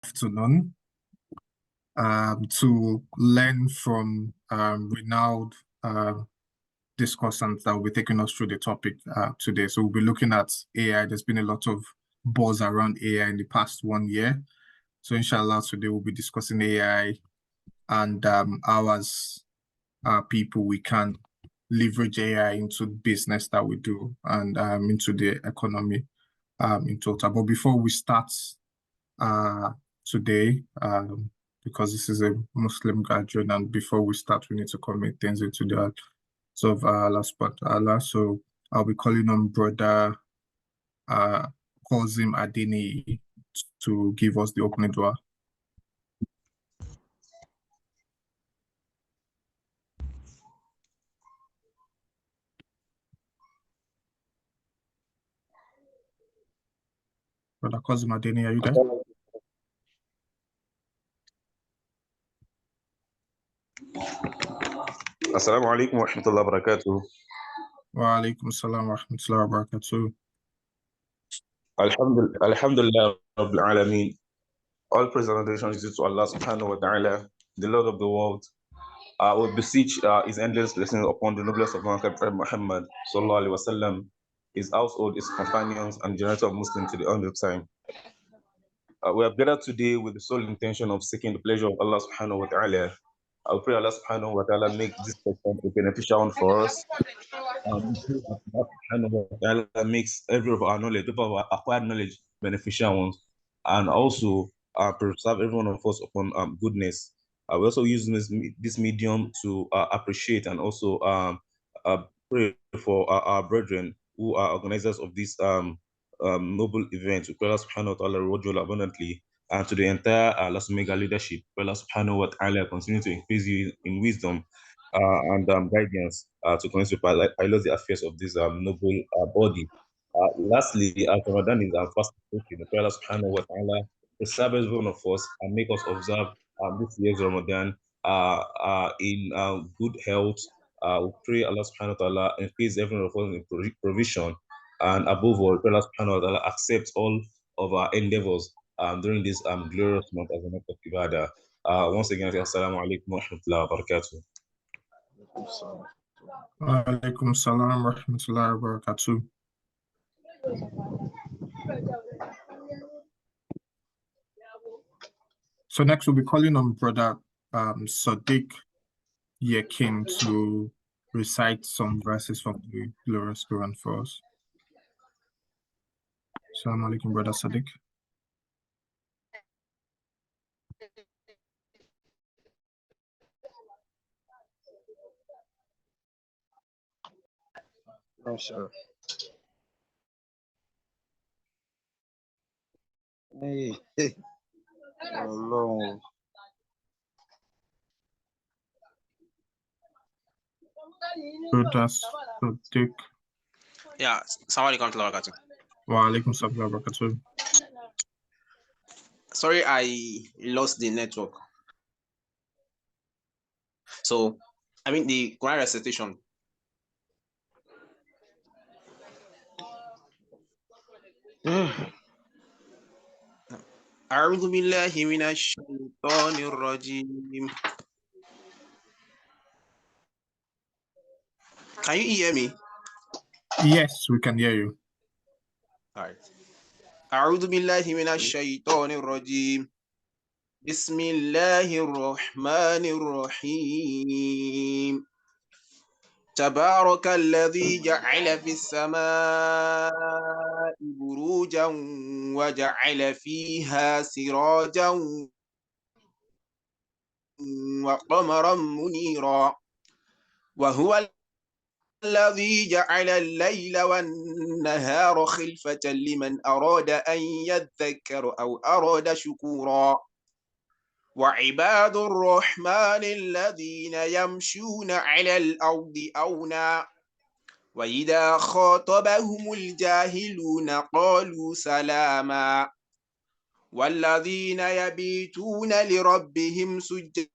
afternoon to learn from renowned discussants that will be taking us through the topic today. So we'll be looking at AI. There's been a lot of buzz around AI in the past 1 year. So inshallah, today we'll be discussing AI and how as people we can leverage AI into business that we do and into the economy in total. But before we start today, because this is a Muslim gathering, and before we start, we need to commit things into the hands of Allah subhanahu wa ta'ala. So I'll be calling on Brother Kozim Adini to give us the opening dua. Brother Kozim Adini, are you there? Assalamu alaikum wa rahmatullahi wa barakatuh. Wa alaikum assalam wa rahmatullahi wa barakatuh. Alhamdulillah Rabbil Alameen. All praise and adoration is due to Allah subhanahu wa ta'ala, the Lord of the world. We beseech his endless blessings upon the noblest of mankind, Prophet Muhammad sallallahu alaihi wasallam, his household, his companions, and generator of Muslims to the end of time. We have gathered today with the sole intention of seeking the pleasure of Allah subhanahu wa ta'ala. I pray Allah subhanahu wa ta'ala make this session a beneficial one for us. Allah subhanahu wa ta'ala makes every of our knowledge, of our acquired knowledge, beneficial ones, and also preserve every one of us upon goodness. We also use this medium to appreciate and also pray for our brethren who are organizers of this noble event. We pray Allah subhanahu wa ta'ala reward you abundantly, and to the entire Las Mega leadership, pray Allah subhanahu wa ta'ala continue to increase you in wisdom and guidance to continue to pilot the affairs of this noble body. Lastly, Ramadan is our fast approaching. Pray Allah subhanahu wa ta'ala preserve every one of us and make us observe this year's Ramadan in good health. We pray Allah subhanahu wa ta'ala increase every one of us in provision, and above all, pray Allah subhanahu wa ta'ala accept all of our endeavors during this glorious month as a month of Ibadah. Once again, assalamu alaikum wa rahmatullahi wa barakatuh. Wa alaikum assalam wa rahmatullahi wa barakatuh. So next we'll be calling on Brother Sadiq Yekin to recite some verses from the glorious Quran for us. Assalamu alaikum, Brother Sadiq. No, sir. Hey, Ọlọ́run. Brother Sadiq. Yeah, assalamu alaikum warahmatullahi wabarakatuh. Wa alaikum assalam wa barakatuh. Sorry, I lost the network. So, I mean the Quran recitation. أعوذ بالله من الشيطان الرجيم. Can you hear me? Yes, we can hear you. All right. أعوذ بالله من الشيطان الرجيم. بسم الله الرحمن الرحيم. تبارك الذي جعل في السماء بروجا وجعل فيها سراجا وقمرا منيرا وهو الذي جعل الليل والنهار خلفة لمن أراد أن يذكر أو أراد شكورا وعباد الرحمن الذين يمشون على الأرض أونا وإذا خاطبهم الجاهلون قالوا سلاما والذين يبيتون لربهم سجدا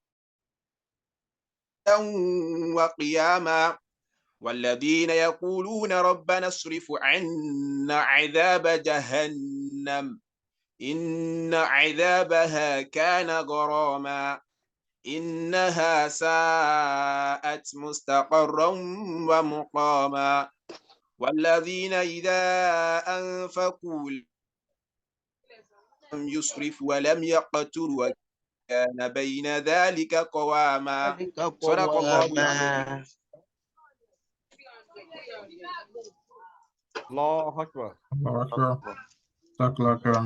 وقياما والذين يقولون ربنا اصرف عنا عذاب جهنم إن عذابها كان غراما إنها ساءت مستقرا ومقاما والذين إذا أنفقوا لم يسرفوا ولم يقتروا وكان بين ذلك قواما صدق الله العظيم. Allahu Akbar. Allahu Akbar,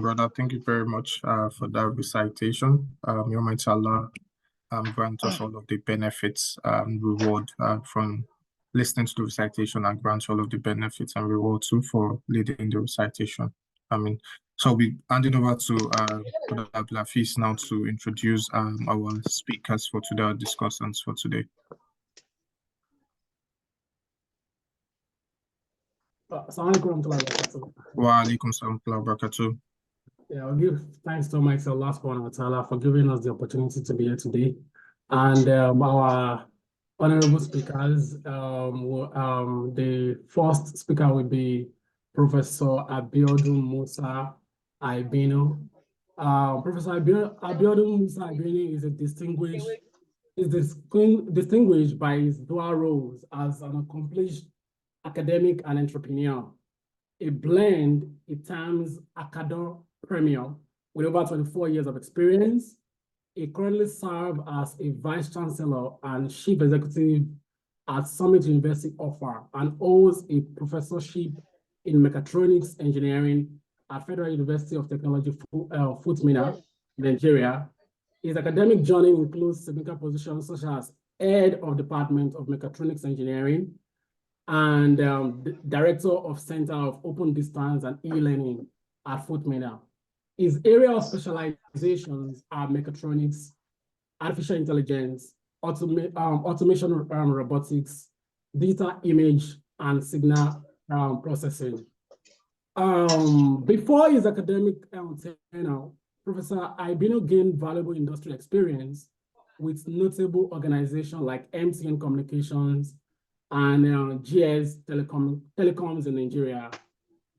brother. Thank you very much for that recitation. May Almighty Allah grant us all of the benefits and reward from listening to the recitation, and grant all of the benefits and reward too for leading the recitation. So I'll be handing over to Brother Abdulhafiz now to introduce our speakers for today, our discussants for today. Wa alaikum salam wa barakatuh. Yeah, I'll give thanks to Almighty Allah subhanahu wa ta'ala for giving us the opportunity to be here today. And our honorable speakers, the first speaker will be Professor Abiodun Musa Ibino. Professor Abiodun Musa Ibino is distinguished by his dual roles as an accomplished academic and entrepreneur. A blend, it terms Acador Premier with over 24 years of experience. He currently serves as a Vice Chancellor and Chief Executive at Summit University Offer and holds a professorship in Mechatronics Engineering at Federal University of Technology, Futmina, Nigeria. His academic journey includes significant positions such as Head of Department of Mechatronics Engineering and Director of Center of Open Distance and E-Learning at Futmina. His area of specializations are mechatronics, artificial intelligence, automation robotics, data image, and signal processing. Before his academic tenure, Professor Ibino gained valuable industry experience with notable organizations like MTN Communications and GS Telecoms in Nigeria.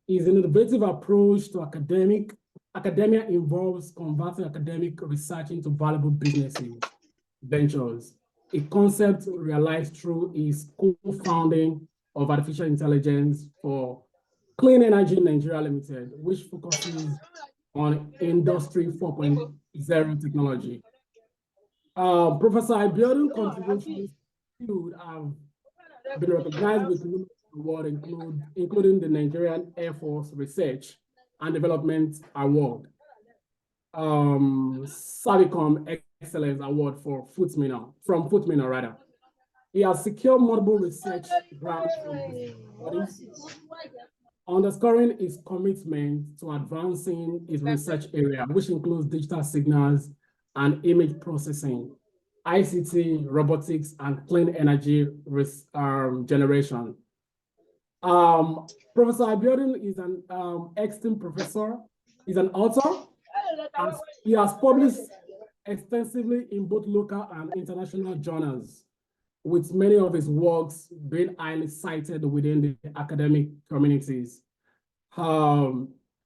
His innovative approach to academia involves converting academic research into valuable businesses ventures, a concept realized through his co-founding of artificial intelligence for Clean Energy Nigeria Limited, which focuses on Industry 4.0 technology. Professor Abiodun's contributions have been recognized with numerous awards, including the Nigerian Air Force Research and Development Award, Savicom Excellence Award from Futmina rather. He has secured multiple research grants from his bodies, underscoring his commitment to advancing his research area, which includes digital signals and image processing, ICT, robotics, and clean energy generation. Professor Abiodun is an esteemed professor. He's an author. And he has published extensively in both local and international journals, with many of his works being highly cited within the academic communities.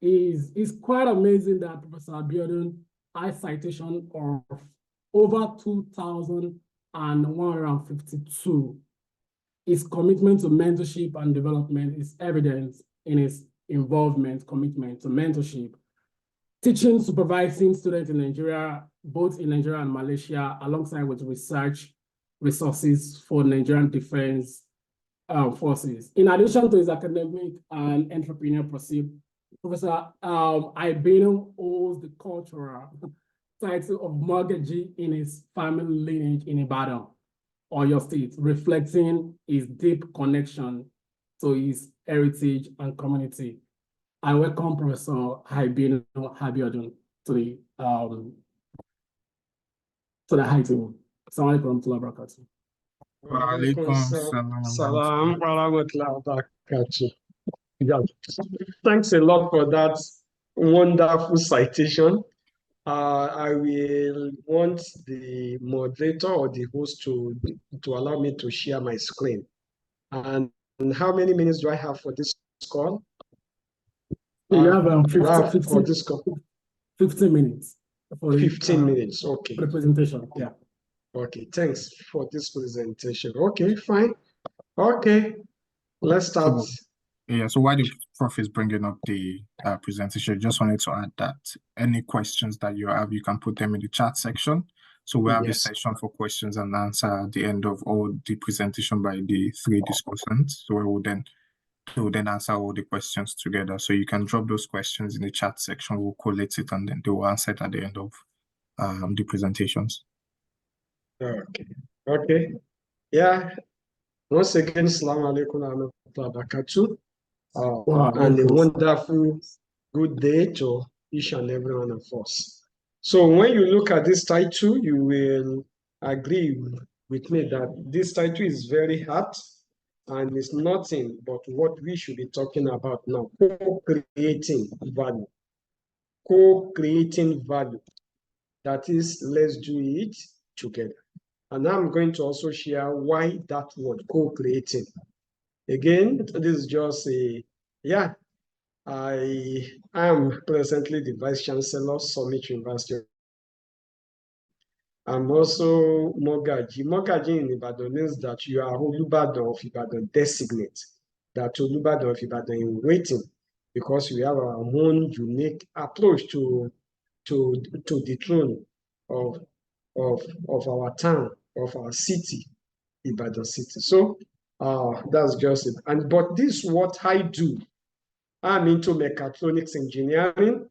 It's quite amazing that Professor Abiodun has citation of over 2,152. His commitment to mentorship and development is evident in his commitment to mentorship, teaching, supervising students in Nigeria, both in Nigeria and Malaysia, alongside with research resources for Nigerian Defense Forces. In addition to his academic and entrepreneurial pursuit, Professor Ibino holds the cultural title of mortgagee in his family lineage in Ibadan, Oyo State, reflecting his deep connection to his heritage and community. I welcome Professor Ibino Abiodun to the high table. Assalamu alaikum warahmatullahi wabarakatuh. Wa alaikum salam wa barakatuh. Thanks a lot for that wonderful citation. I will want the moderator or the host to allow me to share my screen. And how many minutes do I have for this call? You have 50 for this call. 15 minutes for 15 minutes, okay. for the presentation. Yeah. Okay, thanks for this presentation. Okay, fine. Okay, let's start. So while the prof is bringing up the presentation, just wanted to add that any questions that you have, you can put them in the chat section. So we have a session for questions and answer at the end of all the presentation by the three discussants. So we will then answer all the questions together. So you can drop those questions in the chat section. We'll collate it and then they will answer it at the end of the presentations. Okay. Yeah. Once again, Assalamu alaikum wa rahmatullahi wa barakatuh. And a wonderful good day to each and every one of us. So when you look at this title, you will agree with me that this title is very hard and it's nothing but what we should be talking about now, co-creating value. Co-creating value. That is, let's do it together. And I'm going to also share why that word, co-creating. Again, this is just I am presently the Vice Chancellor, Summit University. I'm also Mogaji. Mogaji in Ibadan means that you are Olubadan of Ibadan designate, that Olubadan of Ibadan in waiting, because we have our own unique approach to the throne of our town, of our city, Ibadan city. So that's just it. But this is what I do. I'm into mechatronics engineering.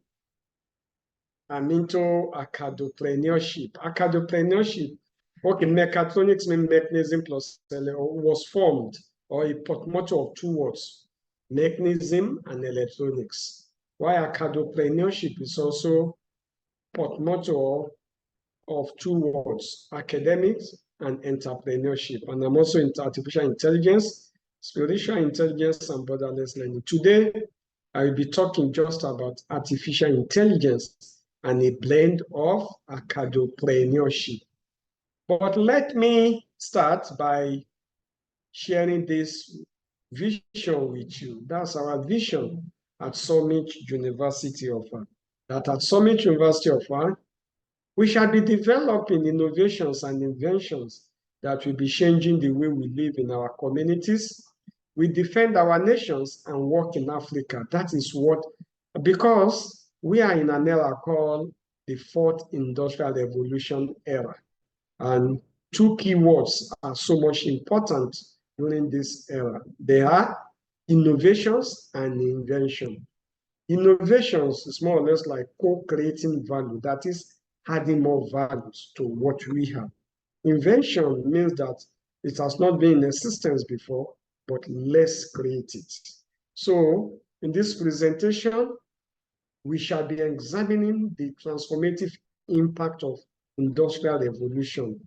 I'm into acadopreneurship. Acadopreneurship, okay, mechatronics means mechanism plus was formed, or a portmanteau of two words, mechanism and electronics. While acadopreneurship is also portmanteau of two words, academics and entrepreneurship. And I'm also into artificial intelligence, spiritual intelligence, and borderless learning. Today, I will be talking just about artificial intelligence and a blend of acadopreneurship. But let me start by sharing this vision with you. That's our vision at Summit University of Art. That at Summit University of Art, we shall be developing innovations and inventions that will be changing the way we live in our communities. We defend our nations and work in Africa. That is what, because we are in an era called the Fourth Industrial Revolution era. And two key words are so much important during this era. They are innovations and invention. Innovations is more or less like co-creating value, that is, adding more values to what we have. Invention means that it has not been in existence before, but let's create it. So in this presentation, we shall be examining the transformative impact of industrial revolution,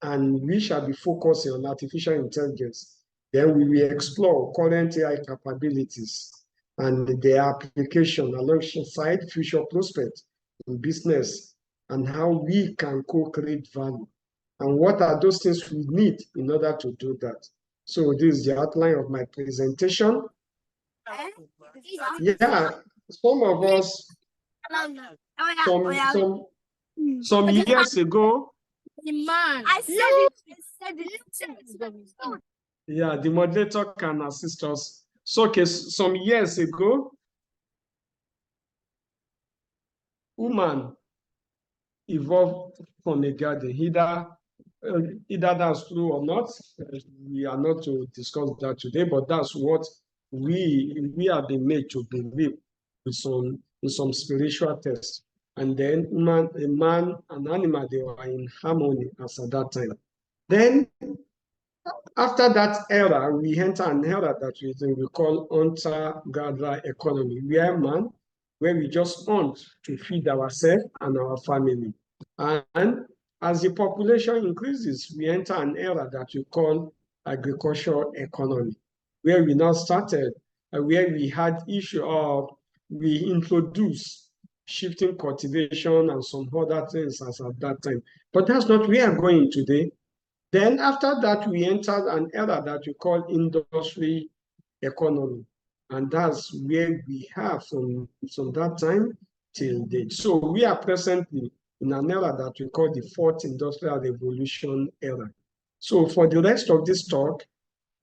and we shall be focusing on artificial intelligence. Then we will explore current AI capabilities and their application alongside future prospects in business and how we can co-create value. And what are those things we need in order to do that? So this is the outline of my presentation. Yeah, some of us, some years ago, yeah, the moderator can assist us. So, okay, some years ago, woman evolved from a garden. Either that's true or not, we are not to discuss that today, but that's what we have been made to believe with some spiritual tests. And then a man and animal, they were in harmony as at that time. Then after that era, we enter an era that we call hunter-gatherer economy, where we just hunt to feed ourselves and our family. And as the population increases, we enter an era that we call agricultural economy, where we now started, where we had issue of, we introduced shifting cultivation and some other things as at that time. But that's not where we are going today. Then after that, we entered an era that we call industry economy. And that's where we have from that time till date. So we are presently in an era that we call the fourth industrial revolution era. So for the rest of this talk,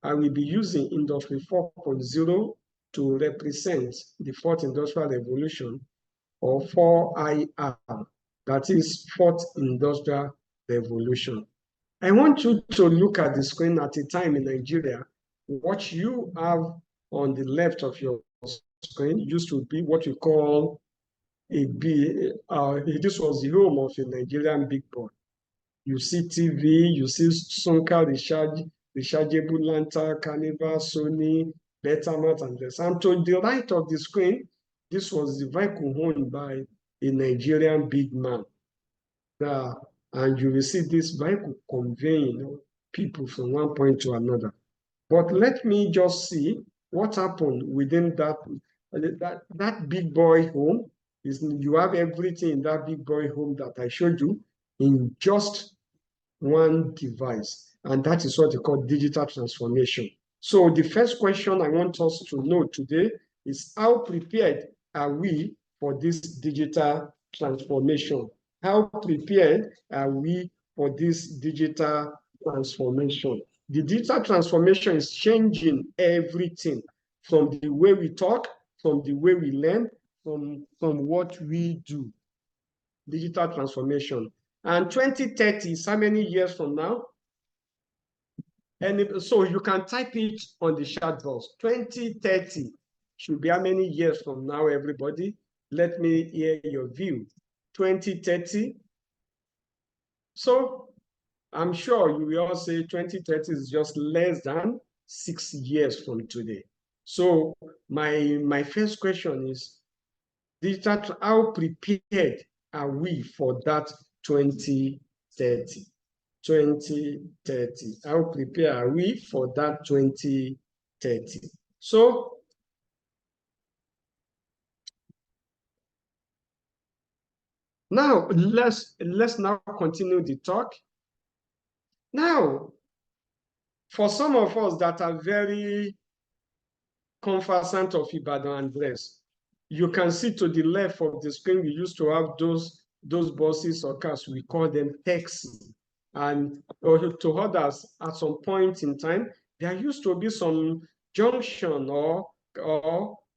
I will be using Industry 4.0 to represent the fourth industrial revolution, or 4IR, that is fourth industrial revolution. I want you to look at the screen at a time in Nigeria. What you have on the left of your screen used to be what we call a this was the home of a Nigerian big boy. You see TV, you see Sonka, rechargeable lantern, Carnival, Sony, Betamax, and this. And to the right of the screen, this was the vehicle owned by a Nigerian big man. And you will see this vehicle conveying people from one point to another. But let me just see what happened within that big boy home. You have everything in that big boy home that I showed you in just one device. And that is what they call digital transformation. So the first question I want us to know today is, how prepared are we for this digital transformation? How prepared are we for this digital transformation? The digital transformation is changing everything, from the way we talk, from the way we learn, from what we do. Digital transformation. And 2030 is how many years from now? And so you can type it on the chat box. 2030 should be how many years from now, everybody? Let me hear your view. 2030. So I'm sure you will all say 2030 is just less than 6 years from today. So my first question is, how prepared are we for that 2030? 2030. How prepared are we for that 2030? So now let's now continue the talk. Now, for some of us that are very conversant of Ibadan address, you can see to the left of the screen, we used to have those buses or cars, we call them taxi. And to others, at some point in time, there used to be some junction or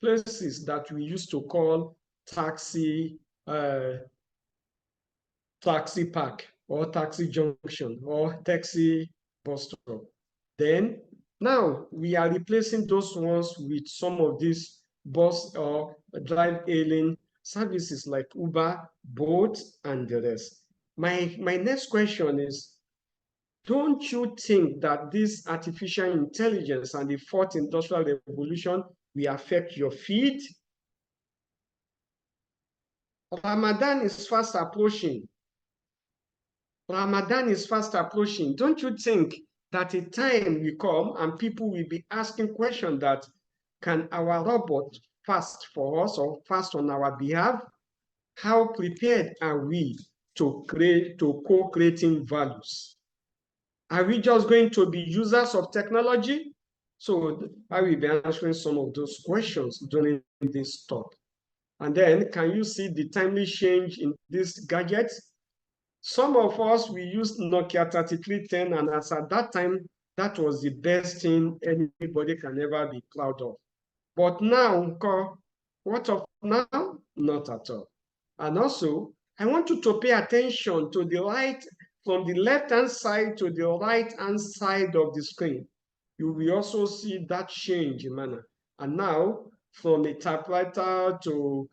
places that we used to call taxi park or taxi junction or taxi bus stop. Then now we are replacing those ones with some of these bus or drive-hailing services like Uber, Bolt, and the rest. My next question is, don't you think that this artificial intelligence and the fourth industrial revolution will affect your feed? Ramadan is fast approaching. Ramadan is fast approaching. Don't you think that a time will come and people will be asking questions that, can our robot fast for us or fast on our behalf? How prepared are we to co-creating values? Are we just going to be users of technology? So I will be answering some of those questions during this talk. And then, can you see the timely change in these gadgets? Some of us, we used Nokia 3310, and as at that time, that was the best thing anybody can ever be proud of. But now, what of now? Not at all. And also, I want you to pay attention to the right, from the left-hand side to the right-hand side of the screen. You will also see that change in manner. And now, from a typewriter to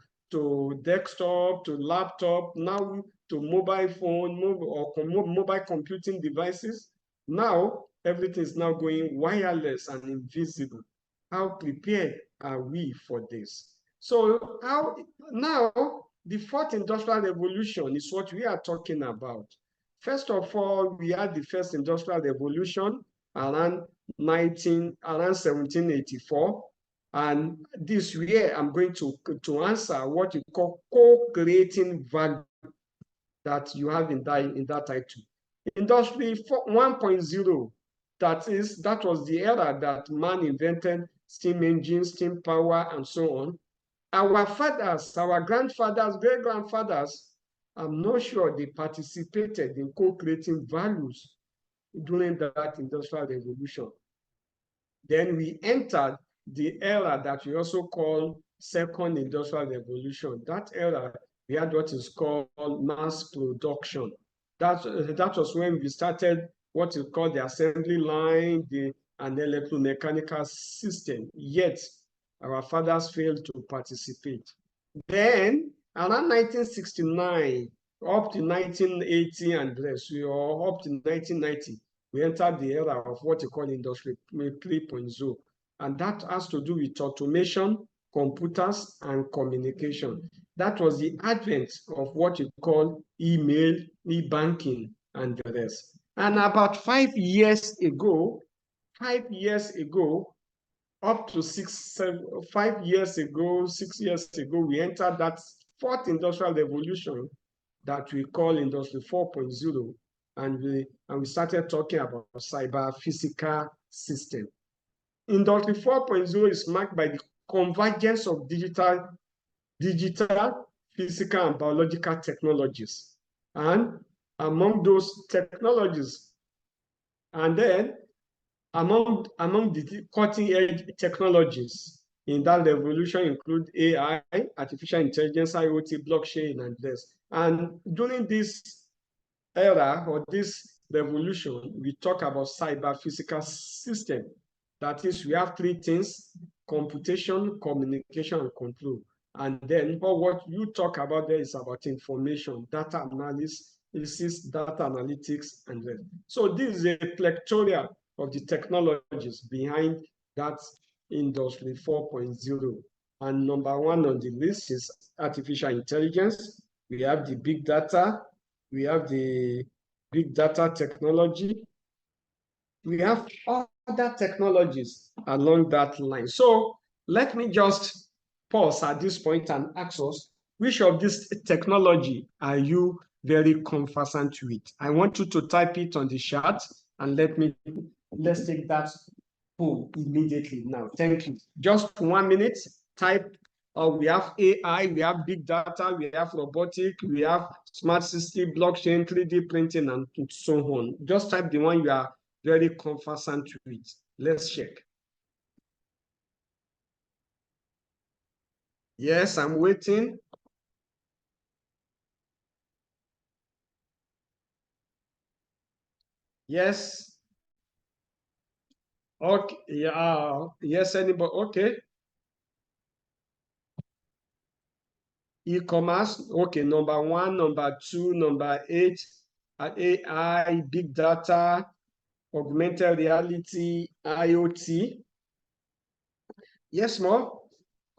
desktop, to laptop, now to mobile phone, or mobile computing devices, now everything is now going wireless and invisible. How prepared are we for this? So now, the fourth industrial revolution is what we are talking about. First of all, we had the first industrial revolution around 1784. And this year, I'm going to answer what you call co-creating value that you have in that title. Industry 1.0, that was the era that man invented steam engines, steam power, and so on. our fathers, our grandfathers, great-grandfathers, I'm not sure they participated in co-creating values during that industrial revolution. Then we entered the era that we also call second industrial revolution. That era, we had what is called mass production. That was when we started what is called the assembly line, an electromechanical system. Yet, our fathers failed to participate. Then, around 1969, up to 1980 and less, or up to 1990, we entered the era of what you call Industry 3.0. And that has to do with automation, computers, and communication. That was the advent of what you call email, e-banking, and the rest. And about 5 years ago, up to 5 years ago, 6 years ago, we entered that fourth industrial revolution that we call Industry 4.0. And we started talking about cyber physical system. Industry 4.0 is marked by the convergence of digital, physical, and biological technologies. And among those technologies, and then among the cutting-edge technologies in that revolution include AI, artificial intelligence, IoT, blockchain, and this. And during this era or this revolution, we talk about cyber physical system. That is, we have three things: computation, communication, and control. And then what you talk about there is about information, data analysis, data analytics, and then. So this is a plethora of the technologies behind that Industry 4.0. And number one on the list is artificial intelligence. We have the big data. We have the big data technology. We have other technologies along that line. So let me just pause at this point and ask us, which of this technology are you very conversant with? I want you to type it on the chat and let's take that poll immediately now. Thank you. Just 1 minute, type. We have AI, we have big data, we have robotic, we have smart system, blockchain, 3D printing, and so on. Just type the one you are very conversant with. Let's check. Yes, I'm waiting. Yes. Okay, yeah, yes, anybody, okay. E-commerce, okay, number 1, number 2, number 8, AI, big data, augmented reality, IoT. Yes, more?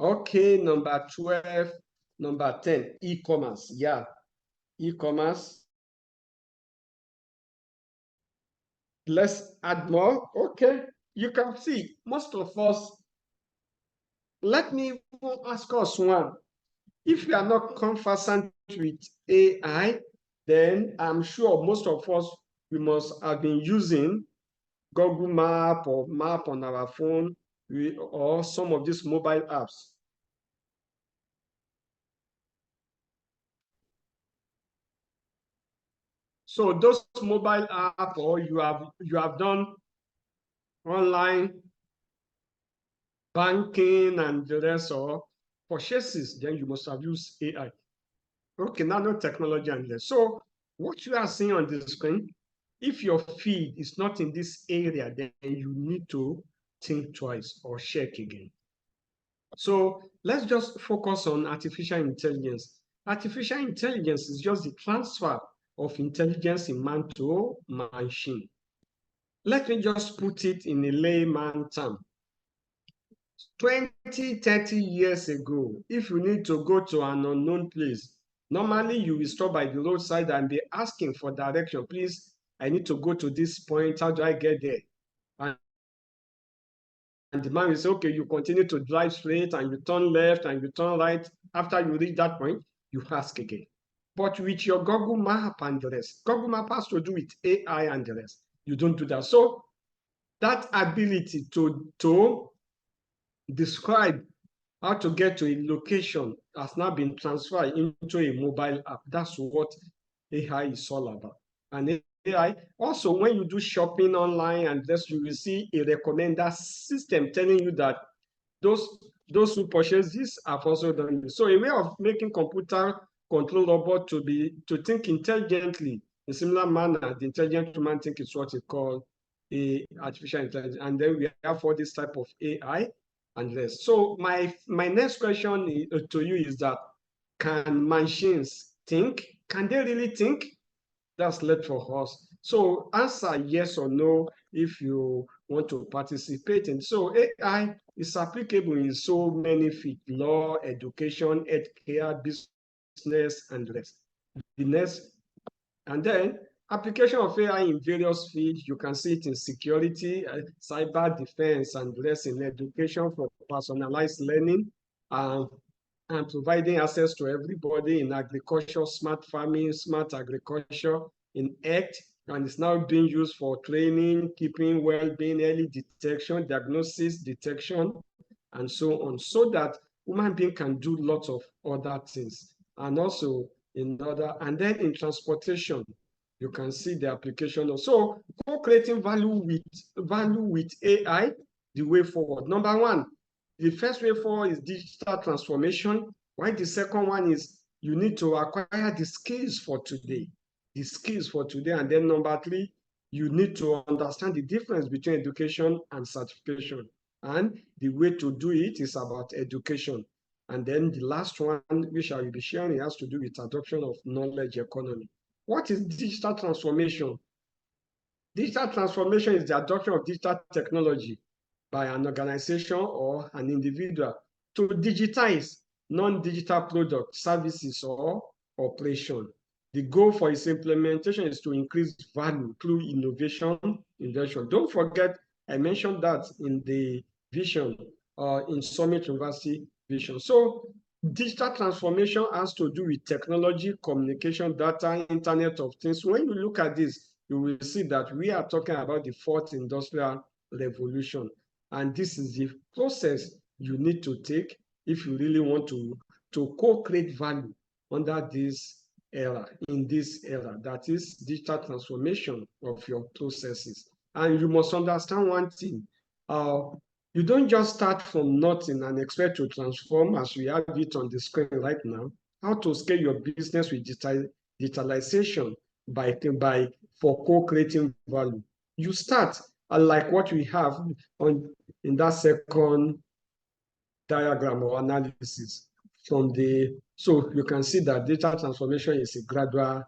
Okay, number 12, number 10, e-commerce, yeah, e-commerce. Let's add more, okay. You can see, most of us, let me ask us one. If you are not conversant with AI, then I'm sure most of us, we must have been using Google Map or map on our phone or some of these mobile apps. So those mobile apps, or you have done online banking and the rest, or purchases, then you must have used AI. Okay, nanotechnology and less. So what you are seeing on the screen, if your feed is not in this area, then you need to think twice or check again. So let's just focus on artificial intelligence. Artificial intelligence is just the transfer of intelligence in man to machine. Let me just put it in a layman term. 20, 30 years ago, if you need to go to an unknown place, normally you will stop by the roadside and be asking for direction. Please, I need to go to this point. How do I get there? And the man will say, okay, you continue to drive straight and you turn left and you turn right. After you reach that point, you ask again. But with your Google Map and the rest, Google Map has to do with AI and the rest. You don't do that. So that ability to describe how to get to a location has now been transferred into a mobile app. That's what AI is all about. And AI, also when you do shopping online and this, you will see a recommender system telling you that those who purchase this have also done this. So a way of making computer control robot to think intelligently in similar manner, the intelligent human think is what is called a artificial intelligence. And then we have all this type of AI and less. So my next question to you is that, can machines think? Can they really think? That's left for us. So answer yes or no if you want to participate. And so AI is applicable in so many fields: law, education, healthcare, business, and rest. The next, and then application of AI in various fields. You can see it in security, cyber defense, and less in education for personalized learning, and providing access to everybody in agriculture, smart farming, smart agriculture, in health, and it's now being used for training, keeping well-being, early detection, diagnosis, detection, and so on, so that human being can do lots of other things. And also and then in transportation, you can see the application of, so co-creating value with AI, the way forward. Number one, the first way forward is digital transformation, while the second one is you need to acquire the skills for today. The skills for today. And then number three, you need to understand the difference between education and certification. And the way to do it is about education. And then the last one, which I will be sharing, has to do with adoption of knowledge economy. What is digital transformation? Digital transformation is the adoption of digital technology by an organization or an individual to digitize non-digital products, services, or operation. The goal for its implementation is to increase value through innovation. Don't forget, I mentioned that in the vision, in Summit University vision. So digital transformation has to do with technology, communication, data, Internet of Things. When you look at this, you will see that we are talking about the fourth industrial revolution. And this is the process you need to take if you really want to co-create value under this era, in this era, that is digital transformation of your processes. And you must understand one thing. You don't just start from nothing and expect to transform, as we have it on the screen right now. How to scale your business with digitalization for co-creating value. You start like what we have in that second diagram or analysis from so you can see that data transformation is a gradual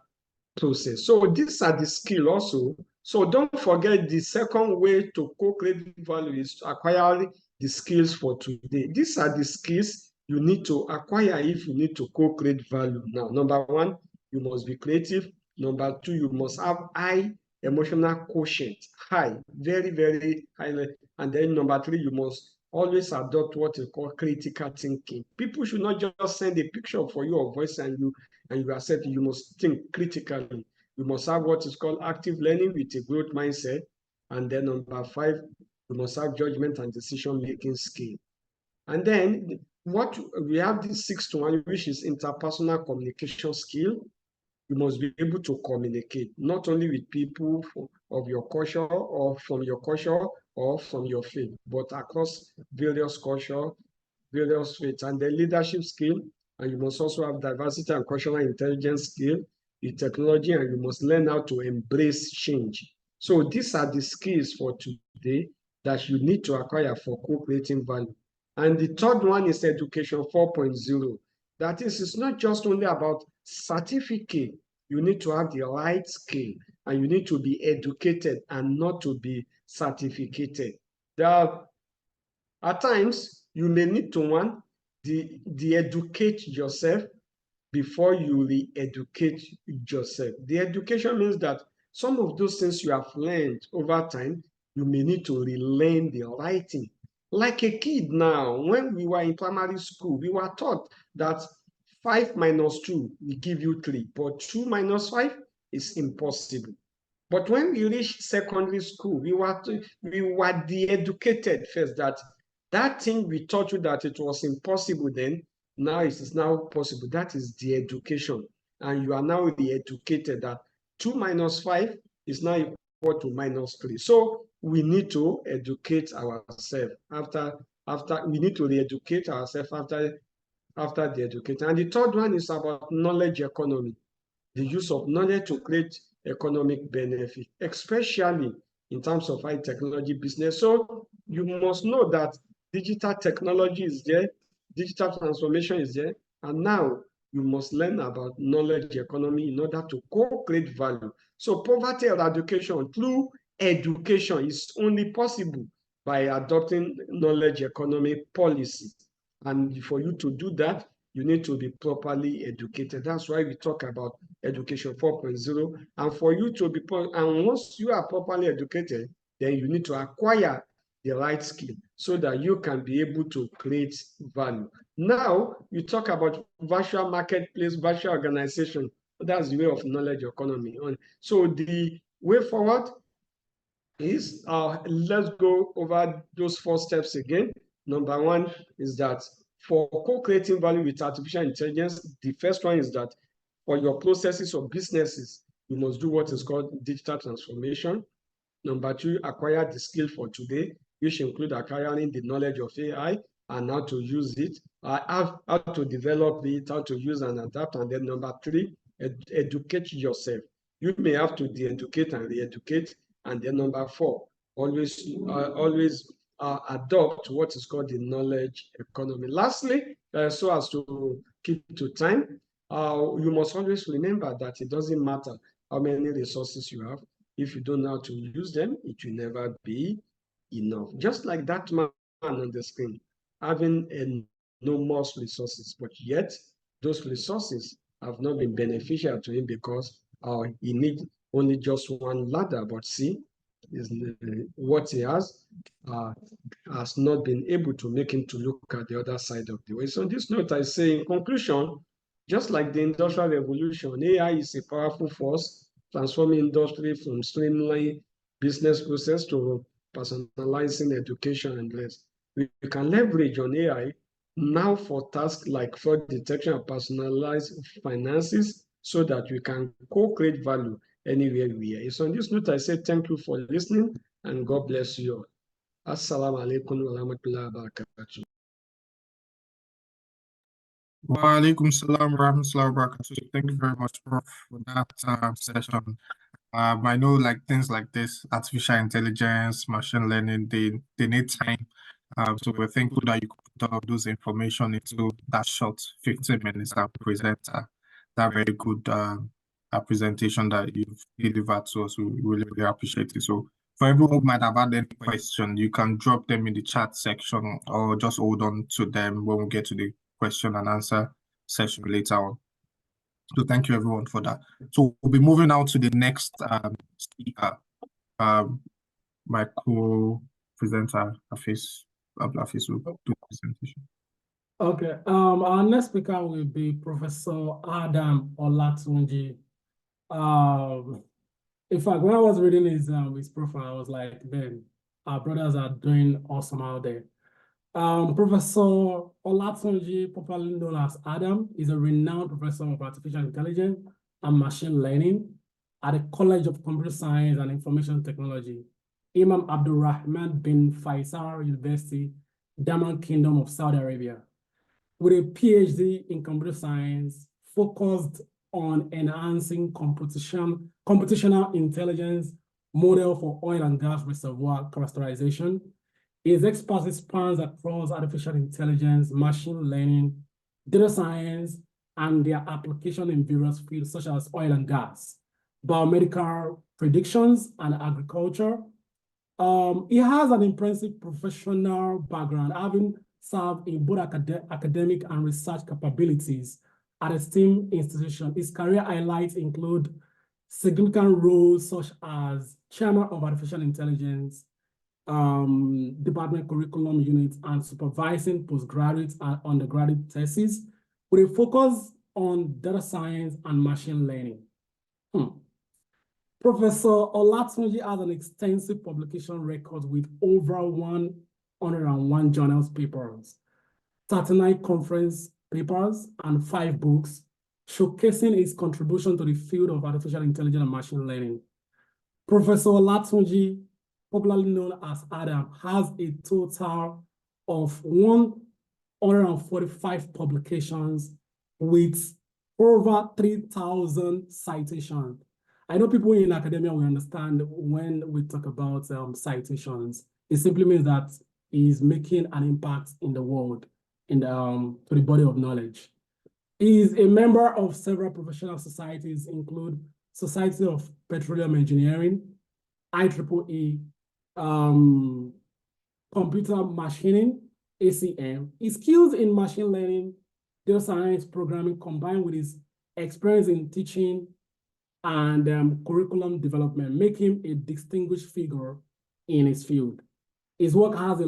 process. So these are the skills also. So don't forget, the second way to co-create value is to acquire the skills for today. These are the skills you need to acquire if you need to co-create value. Now, number one, you must be creative. Number two, you must have high emotional quotient, high, very, very high. And then number three, you must always adopt what is called critical thinking. People should not just send a picture for you or voice and you accept it. You must think critically. You must have what is called active learning with a growth mindset. And then number five, you must have judgment and decision-making skill. And then what we have this sixth one, which is interpersonal communication skill. You must be able to communicate, not only with people of your culture or from your culture or from your faith, but across various culture, various faiths. And the leadership skill, and you must also have diversity and cultural intelligence skill, the technology, and you must learn how to embrace change. So these are the skills for today that you need to acquire for co-creating value. And the third one is education 4.0. That is, it's not just only about certificate. You need to have the right skill, and you need to be educated and not to be certificated. At times, you may need to de-educate yourself before you re-educate yourself. The education means that some of those things you have learned over time, you may need to relearn the writing. Like a kid now, when we were in primary school, we were taught that 5 minus 2 will give you 3, but 2 minus 5 is impossible. But when we reached secondary school, we were de-educated first that That thing we taught you that it was impossible then, now it is now possible. That is the education. And you are now re-educated that 2 minus 5 is now equal to minus 3. So we need to educate ourselves we need to re-educate ourselves after the education. And the third one is about knowledge economy, the use of knowledge to create economic benefit, especially in terms of high technology business. So you must know that digital technology is there, digital transformation is there, and now you must learn about knowledge economy in order to co-create value. So poverty eradication through education is only possible by adopting knowledge economy policy. And for you to do that, you need to be properly educated. That's why we talk about education 4.0. And for you to be, and once you are properly educated, then you need to acquire the right skill so that you can be able to create value. Now, you talk about virtual marketplace, virtual organization. That's the way of knowledge economy. So the way forward is, let's go over those 4 steps again. Number 1 is that for co-creating value with artificial intelligence, the first one is that for your processes or businesses, you must do what is called digital transformation. Number 2, acquire the skill for today, which include acquiring the knowledge of AI and how to use it, how to develop it, how to use and adapt. And then number 3, educate yourself. You may have to de-educate and re-educate. And then number 4, always adopt what is called the knowledge economy. Lastly, so as to keep to time, you must always remember that it doesn't matter how many resources you have. If you don't know how to use them, it will never be enough. Just like that man on the screen, having enormous resources, but yet those resources have not been beneficial to him because he needs only just one ladder. But see, what he has not been able to make him to look at the other side of the way. So this note, I say in conclusion, just like the Industrial Revolution, AI is a powerful force transforming industry from streamlining business process to personalizing education and less. We can leverage on AI now for tasks like fraud detection and personalized finances so that we can co-create value anywhere we are. So on this note, I say thank you for listening and God bless you all. Assalamu alaikum wa rahmatullahi wa barakatuh. Wa alaikum salam wa rahmatullahi wa barakatuh. Thank you very much, Prof, for that session. I know like things like this, artificial intelligence, machine learning, they need time. So we're thankful that you could put all of those information into that short 15 minutes and present that very good presentation that you've delivered to us. We really, really appreciate it. So for everyone who might have had any question, you can drop them in the chat section or just hold on to them when we get to the question and answer session later on. So thank you everyone for that. So we'll be moving on to the next speaker, my co-presenter, Hafiz will do the presentation. Okay, our next speaker will be Professor Adam Olatunji. In fact, when I was reading his profile, I was like, man, our brothers are doing awesome out there. Professor Olatunji, popularly known as Adam, is a renowned professor of artificial intelligence and machine learning at the College of Computer Science and Information Technology, Imam Abdulrahman bin Faisal University, Daman Kingdom of Saudi Arabia, with a PhD in computer science focused on enhancing computational intelligence model for oil and gas reservoir characterization. His expertise spans across artificial intelligence, machine learning, data science, and their application in various fields such as oil and gas, biomedical predictions, and agriculture. He has an impressive professional background, having served in both academic and research capabilities at esteemed institutions. His career highlights include significant roles such as chairman of artificial intelligence, department curriculum units, and supervising postgraduate and undergraduate theses with a focus on data science and machine learning. Professor Olatunji has an extensive publication record with over 101 journals papers, 39 conference papers, and 5 books, showcasing his contribution to the field of artificial intelligence and machine learning. Professor Olatunji, popularly known as Adam, has a total of 145 publications with over 3,000 citations. I know people in academia will understand when we talk about citations. It simply means that he's making an impact in the world, in the, to the body of knowledge. He is a member of several professional societies, include Society of Petroleum Engineering, IEEE, Computer Machining, ACM. His skills in machine learning, data science, programming, combined with his experience in teaching and curriculum development, make him a distinguished figure in his field. His work has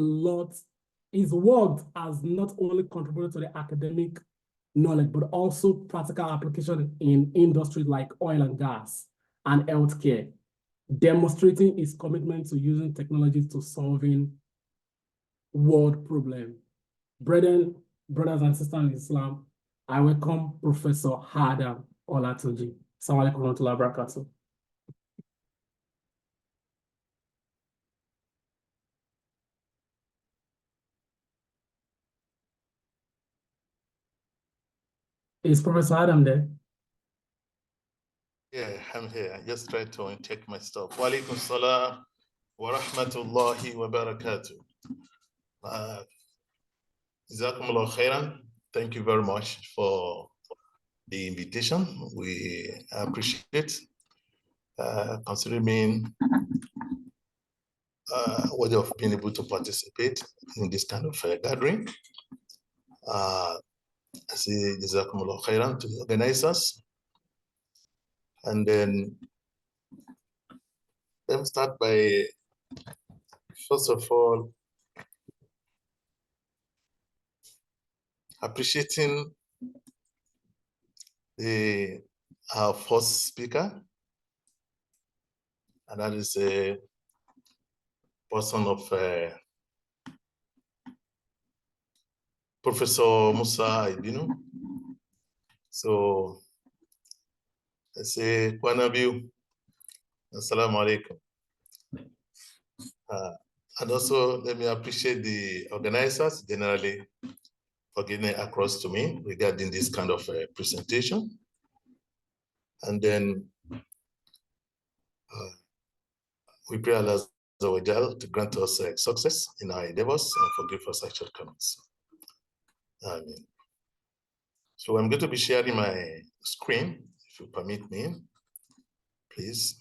his work has not only contributed to the academic knowledge, but also practical application in industries like oil and gas and healthcare, demonstrating his commitment to using technologies to solving world problems. Brothers and sisters in Islam, I welcome Professor Adam Olatunji. Assalamu alaikum warahmatullahi wabarakatuh. Is Professor Adam there? Yeah, I'm here. I just tried to take my stuff. Wa alaikum salam wa rahmatullahi wa barakatuh. Jazakumullah khairan. Thank you very much for the invitation. We appreciate considering me worthy of being able to participate in this kind of gathering. I say Jazakumullah khairan to the organizers. And then let me start by, first of all, appreciating our first speaker, and that is a person of Professor Musa Ibinu. So I say, Kwanabiu, Assalamu alaikum. And also let me appreciate the organizers generally for getting across to me regarding this kind of presentation. And then we pray Allah to grant us success in our endeavors and forgive us our shortcomings. Amen. So I'm going to be sharing my screen, if you permit me, please.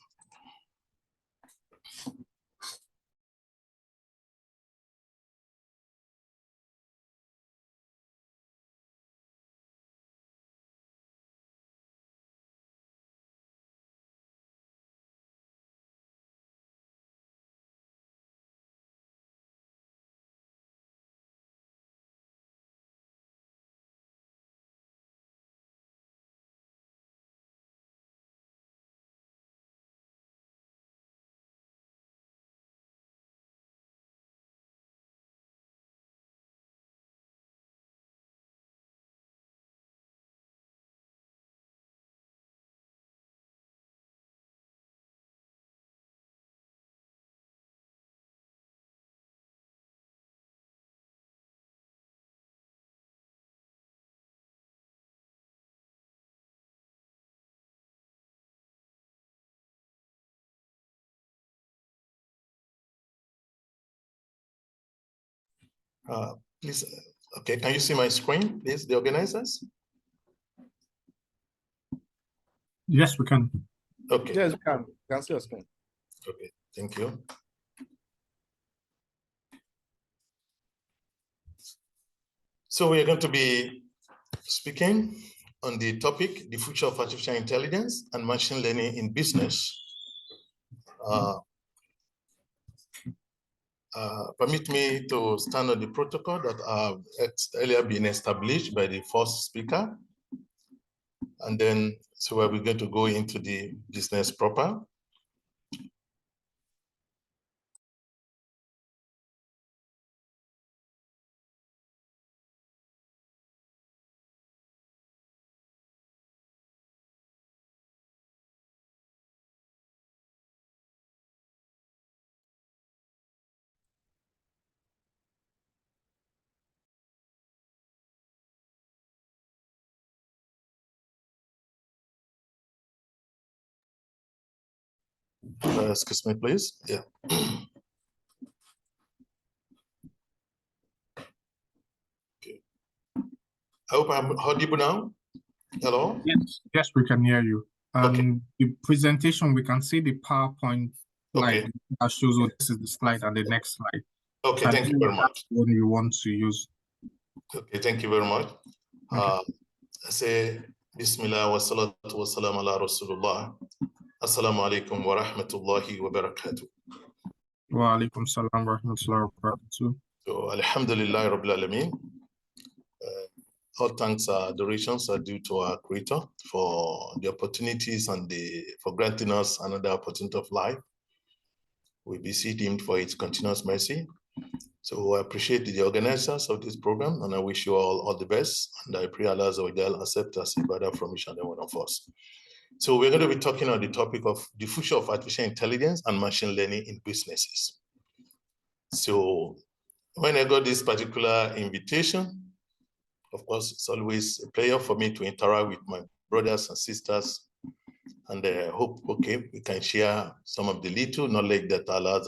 Please, okay, can you see my screen, please, the organizers? Yes, we can. Okay. Yes, we can. Can see your screen. Okay, thank you. So we are going to be speaking on the topic, the future of artificial intelligence and machine learning in business. Permit me to stand on the protocol that have earlier been established by the first speaker. And then, so we're going to go into the business proper. Excuse me, please. Yeah. Okay. I hope I'm audible now. Hello? Yes, we can hear you. Okay. The presentation, we can see the PowerPoint slide Okay. that shows what this is the slide and the next slide. Okay, So I thank you think very much. that's what you want to use. Okay, thank you very much. Okay. I say Bismillah wa salatu wa salam ala Rasulullah. Assalamu alaikum wa rahmatullahi wa barakatuh. Wa alaikum salam wa rahmatullahi wa barakatuh. So, Alhamdulillah Rabbil Alameen. All thanks and adorations are due to our Creator for the opportunities and for granting us another opportunity of life. We beseech Him for His continuous mercy. So I appreciate the organizers of this program, and I wish you all the best. And I pray Allah will accept us ibadah from each and every one of us. So we're going to be talking on the topic of the future of artificial intelligence and machine learning in businesses. So when I got this particular invitation, of course, it's always a pleasure for me to interact with my brothers and sisters, and I hope, okay, we can share some of the little knowledge that Allah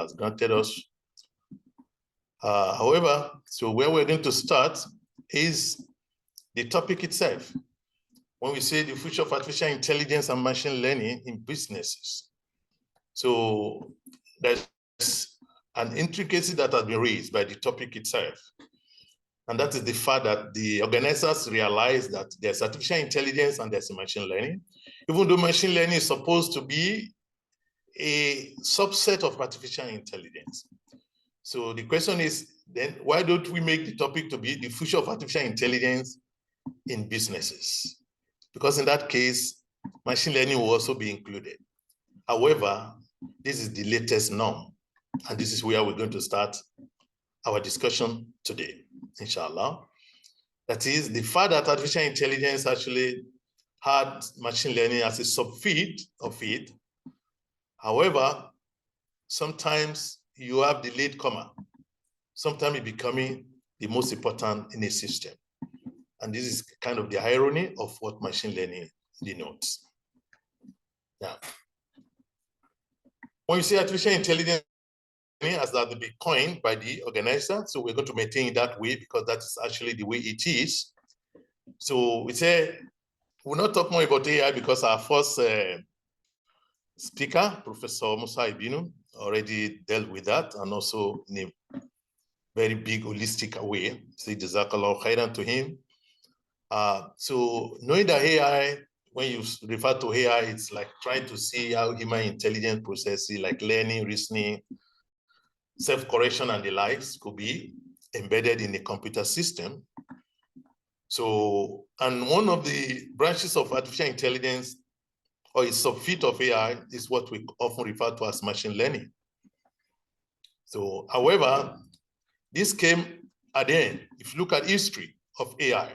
has granted us. However, so where we're going to start is the topic itself. When we say the future of artificial intelligence and machine learning in businesses, so there's an intricacy that has been raised by the topic itself. And that is the fact that the organizers realize that there's artificial intelligence and there's machine learning, even though machine learning is supposed to be a subset of artificial intelligence. So the question is, then why don't we make the topic to be the future of artificial intelligence in businesses? Because in that case, machine learning will also be included. However, this is the latest norm, and this is where we're going to start our discussion today, inshallah. That is the fact that artificial intelligence actually had machine learning as a subfield of it. However, sometimes you have the latecomer, sometimes it becoming the most important in a system. And this is kind of the irony of what machine learning denotes. Now, when you say artificial intelligence, as that to be coined by the organizer, so we're going to maintain it that way because that is actually the way it is. So we say we'll not talk more about AI because our first speaker, Professor Musa Ibinu, already dealt with that, and also in a very big holistic way. Say Jazakallah khairan to him. So knowing that AI, when you refer to AI, it's like trying to see how human intelligence processes like learning, reasoning, self-correction and the likes could be embedded in a computer system. So, and one of the branches of artificial intelligence or a subfield of AI is what we often refer to as machine learning. So, however, this came at the end. If you look at history of AI,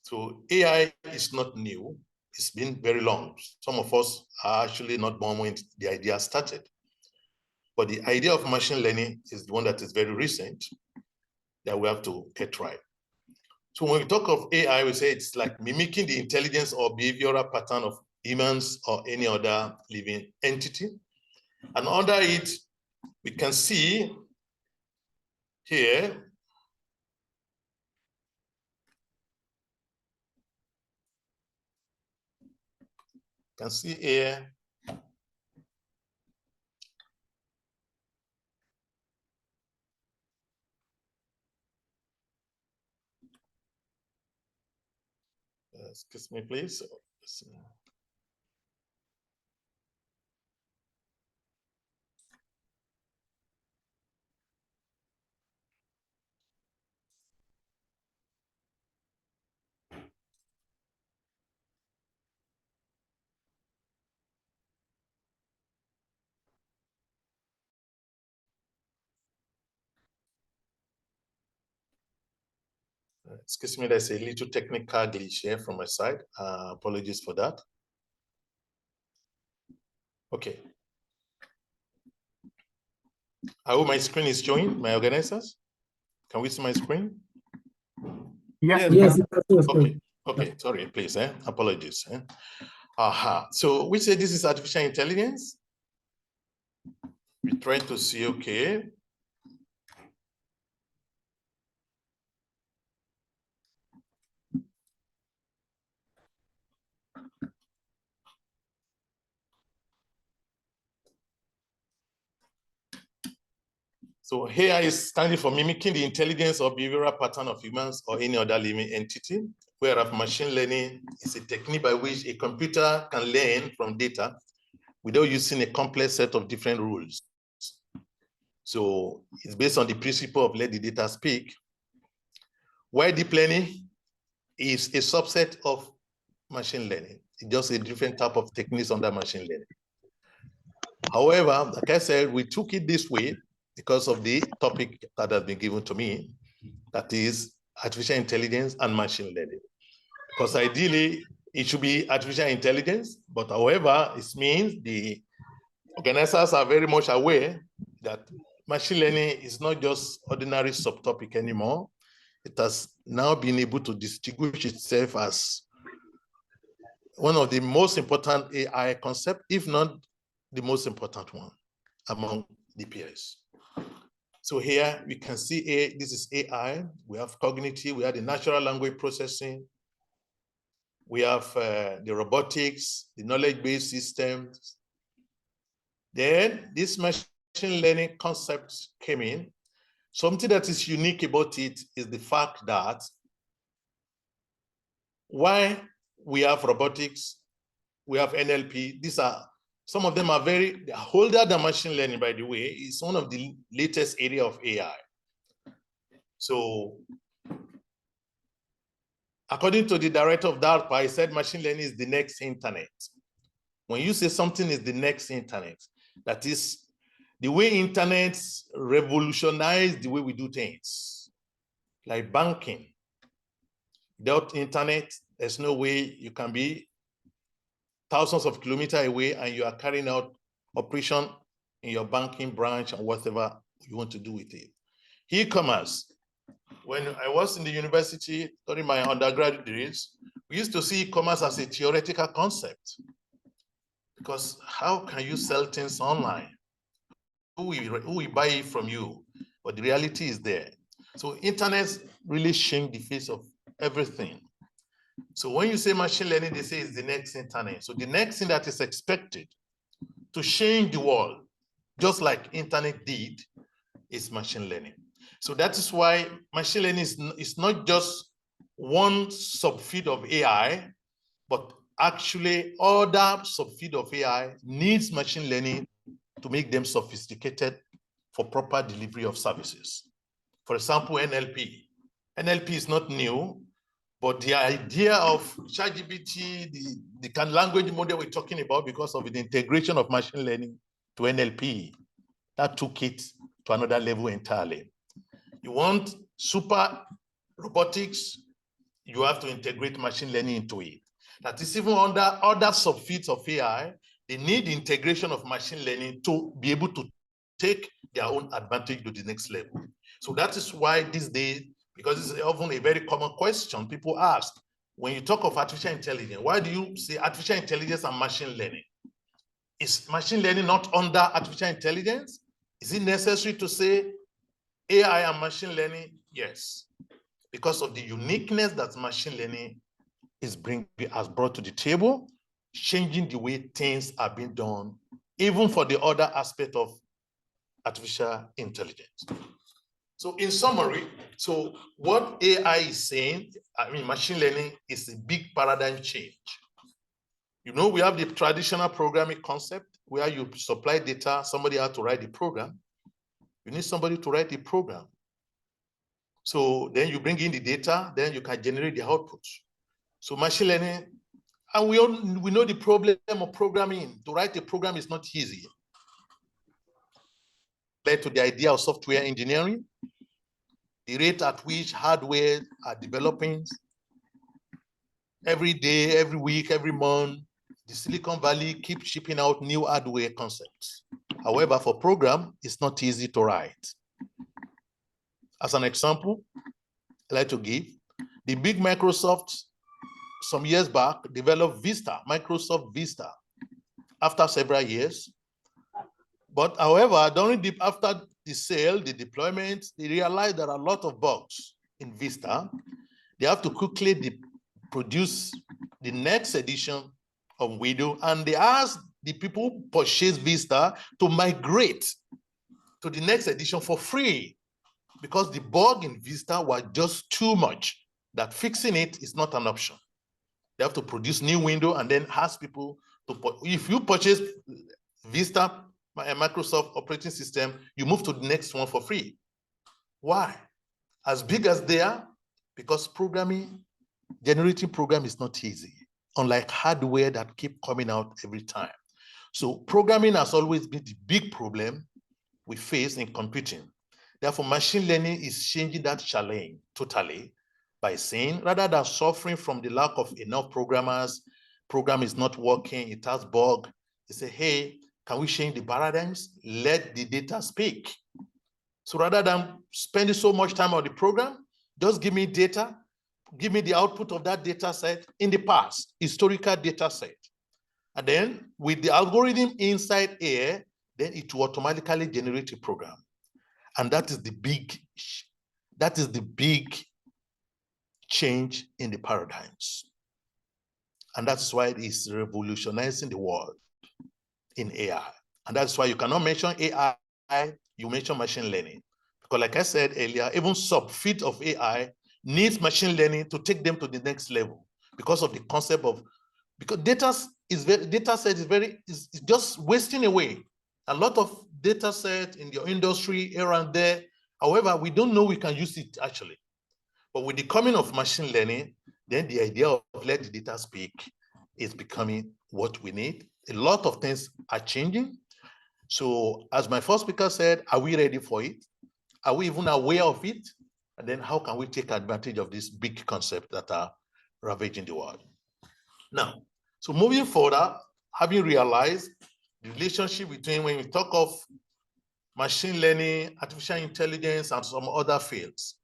so AI is not new. It's been very long. Some of us are actually not born when the idea started. But the idea of machine learning is the one that is very recent that we have to get right. So when we talk of AI, we say it's like mimicking the intelligence or behavioral pattern of humans or any other living entity. And under it, we can see here excuse me, please. Excuse me, there's a little technical glitch here from my side. Apologies for that. Okay. I hope my screen is showing, my organizers. Can we see my screen? Yes. Yes. Okay, okay, sorry, please, apologies. So we say this is artificial intelligence. We try to see, okay. So AI is standing for mimicking the intelligence or behavioral pattern of humans or any other living entity, whereas machine learning is a technique by which a computer can learn from data without using a complex set of different rules. So it's based on the principle of let the data speak. While deep learning is a subset of machine learning. It's just a different type of techniques under machine learning. However, like I said, we took it this way because of the topic that has been given to me, that is artificial intelligence and machine learning. Because ideally, it should be artificial intelligence, but however, it means the organizers are very much aware that machine learning is not just ordinary subtopic anymore. It has now been able to distinguish itself as one of the most important AI concepts, if not the most important one among the peers. So here we can see this is AI. We have cognitive, we have the natural language processing, we have the robotics, the knowledge-based systems. Then this machine learning concept came in. Something that is unique about it is the fact that why we have robotics, we have NLP, these are, some of them are very older than machine learning, by the way. It's one of the latest area of AI. So according to the director of DARPA, he said machine learning is the next internet. When you say something is the next internet, that is the way internet revolutionized the way we do things, like banking. Without internet, there's no way you can be thousands of kilometers away and you are carrying out operation in your banking branch and whatever you want to do with it. E-commerce. When I was in the university during my undergraduate days, we used to see e-commerce as a theoretical concept. Because how can you sell things online? Who will buy it from you? But the reality is there. So internet really changed the face of everything. So when you say machine learning, they say it's the next internet. So the next thing that is expected to change the world, just like internet did, is machine learning. So that is why machine learning is not just one subfield of AI, but actually other subfield of AI needs machine learning to make them sophisticated for proper delivery of services. For example, NLP. NLP is not new, but the idea of ChatGPT, the kind of language model we're talking about, because of the integration of machine learning to NLP, that took it to another level entirely. You want super robotics, you have to integrate machine learning into it. That is even under other subfields of AI, they need integration of machine learning to be able to take their own advantage to the next level. So that is why these days, because it's often a very common question people ask, when you talk of artificial intelligence, why do you say artificial intelligence and machine learning? Is machine learning not under artificial intelligence? Is it necessary to say AI and machine learning? Yes, because of the uniqueness that machine learning has brought to the table, changing the way things are being done, even for the other aspect of artificial intelligence. So in summary, so what AI is saying, I mean, machine learning is a big paradigm change. You know, we have the traditional programming concept where you supply data, somebody has to write the program. You need somebody to write the program. So then you bring in the data, then you can generate the output. So machine learning, and we know the problem of programming. To write a program is not easy. Led to the idea of software engineering, the rate at which hardware are developing every day, every week, every month. The Silicon Valley keeps shipping out new hardware concepts. However, for program, it's not easy to write. As an example, I'd like to give the big Microsoft some years back, developed Vista, Microsoft Vista, after several years. But however, after the sale, the deployment, they realized there are a lot of bugs in Vista. They have to quickly produce the next edition of Windows, and they asked the people who purchased Vista to migrate to the next edition for free, because the bug in Vista was just too much, that fixing it is not an option. They have to produce new window and then ask people to, if you purchase Vista, a Microsoft operating system, you move to the next one for free. Why? As big as they are, because generating program is not easy, unlike hardware that keep coming out every time. So programming has always been the big problem we face in computing. Therefore, machine learning is changing that challenge totally by saying, rather than suffering from the lack of enough programmers, program is not working, it has bug, they say, hey, can we change the paradigms? Let the data speak. So rather than spending so much time on the program, just give me data, give me the output of that data set in the past, historical data set. And then with the algorithm inside AI, then it will automatically generate a program. And that is the big change in the paradigms. And that's why it is revolutionizing the world in AI. And that's why you cannot mention AI, you mention machine learning. Because like I said earlier, even subfield of AI needs machine learning to take them to the next level, because of the concept of, because data set is just wasting away. A lot of data set in your industry here and there. However, we don't know we can use it actually. But with the coming of machine learning, then the idea of let the data speak is becoming what we need. A lot of things are changing. So as my first speaker said, are we ready for it? Are we even aware of it? And then how can we take advantage of this big concept that are ravaging the world? Now, so moving further, having realized the relationship between, when we talk of machine learning, artificial intelligence, and some other fields,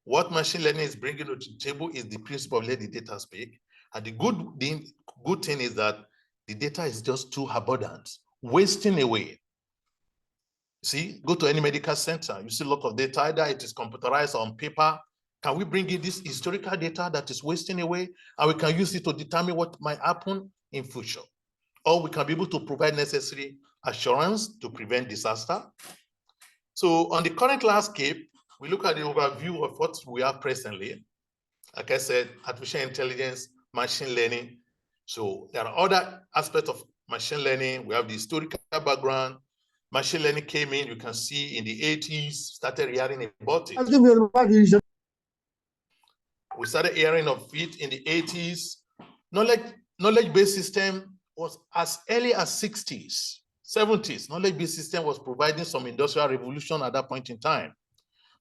what machine learning is bringing to the table is the principle of let the data speak. And the good thing is that the data is just too abundant, wasting away. See, go to any medical center, you see a lot of data, either it is computerized or on paper. Can we bring in this historical data that is wasting away, and we can use it to determine what might happen in future? Or we can be able to provide necessary assurance to prevent disaster. So on the current landscape, we look at the overview of what we have presently. Like I said, artificial intelligence, machine learning. So there are other aspects of machine learning. We have the historical background. Machine learning came in, you can see in the 80s, started hearing about it. We started hearing of it in the 80s. Knowledge-based system was as early as 60s, 70s. Knowledge-based system was providing some industrial revolution at that point in time.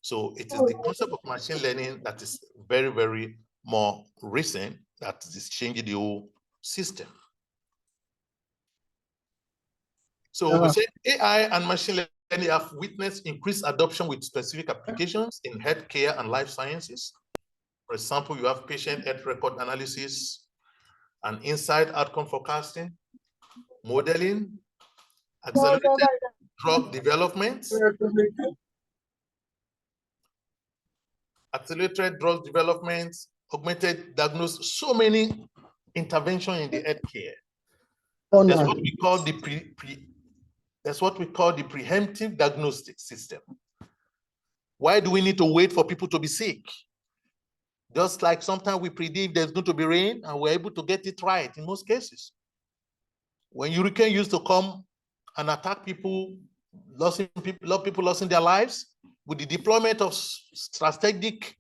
So it is the concept of machine learning that is very, very more recent that is changing the whole system. So we said AI and machine learning have witnessed increased adoption with specific applications in healthcare and life sciences. For example, you have patient health record analysis and inside outcome forecasting, modeling, accelerated drug development, augmented diagnosis, so many interventions in the healthcare. That's what we call the preemptive diagnostic system. Why do we need to wait for people to be sick? Just like sometimes we predict there's going to be rain and we're able to get it right in most cases. When hurricane used to come and attack people, a lot of people losing their lives, with the deployment of strategic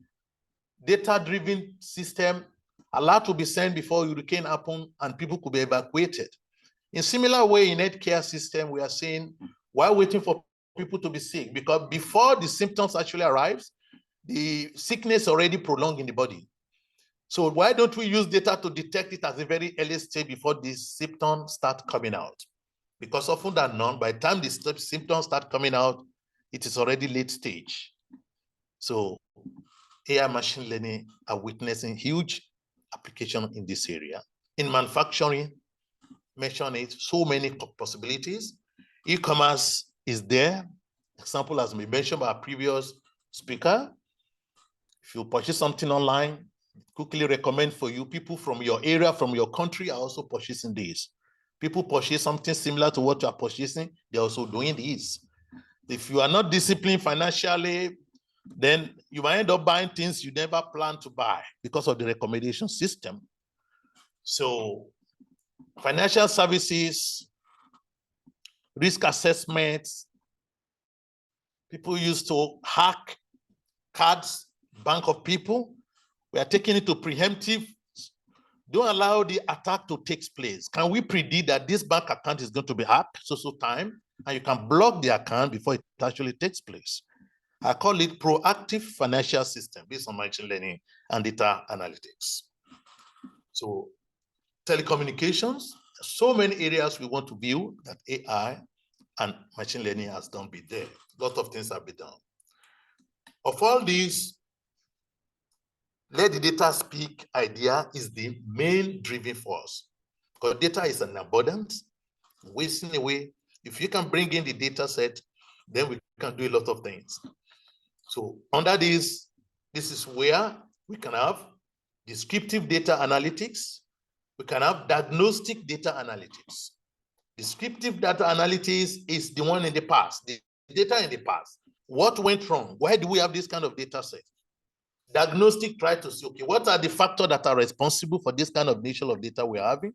data-driven system, a lot to be sent before hurricane happened and people could be evacuated. In similar way, in healthcare system, we are saying, while waiting for people to be sick, because before the symptoms actually arrives, the sickness already prolonged in the body. So why don't we use data to detect it at a very early stage before these symptoms start coming out? Because often than not, by the time the symptoms start coming out, it is already late stage. So AI machine learning are witnessing huge application in this area. In manufacturing, mention it, so many possibilities. E-commerce is there. Example as we mentioned by our previous speaker. If you purchase something online, quickly recommend for you, people from your area, from your country are also purchasing this. People purchase something similar to what you are purchasing, they're also doing this. If you are not disciplined financially, then you might end up buying things you never planned to buy because of the recommendation system. So financial services, risk assessments, people used to hack cards, bank of people. We are taking it to preemptive. Don't allow the attack to take place. Can we predict that this bank account is going to be hacked so time, and you can block the account before it actually takes place? I call it proactive financial system based on machine learning and data analytics. So telecommunications, so many areas we want to view that AI and machine learning has done be there. A lot of things have been done. Of all these, let the data speak idea is the main driving force, because data is an abundance, wasting away. If you can bring in the data set, then we can do a lot of things. So under this is where we can have descriptive data analytics. We can have diagnostic data analytics. Descriptive data analytics is the one in the past, the data in the past. What went wrong? Why do we have this kind of data set? Diagnostic try to see, okay, what are the factors that are responsible for this kind of nature of data we're having?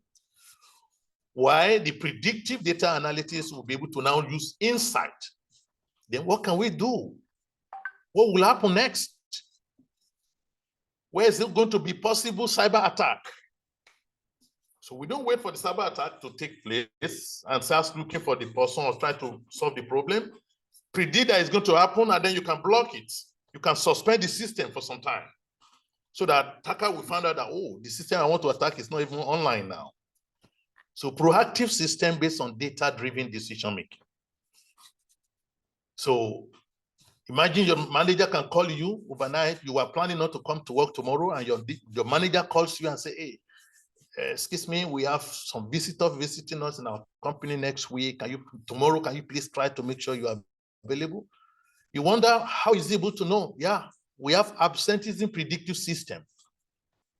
Why the predictive data analytics will be able to now use insight. Then what can we do? What will happen next? Where is it going to be possible cyber attack? So we don't wait for the cyber attack to take place and start looking for the person or try to solve the problem. Predict that it's going to happen, and then you can block it. You can suspend the system for some time so that attacker will find out that, oh, the system I want to attack is not even online now. So proactive system based on data-driven decision-making. So imagine your manager can call you overnight. You are planning not to come to work tomorrow, and your manager calls you and say, hey, excuse me, we have some visitors visiting us in our company next week. Tomorrow, can you please try to make sure you are available? You wonder how is he able to know? Yeah, we have absenteeism predictive system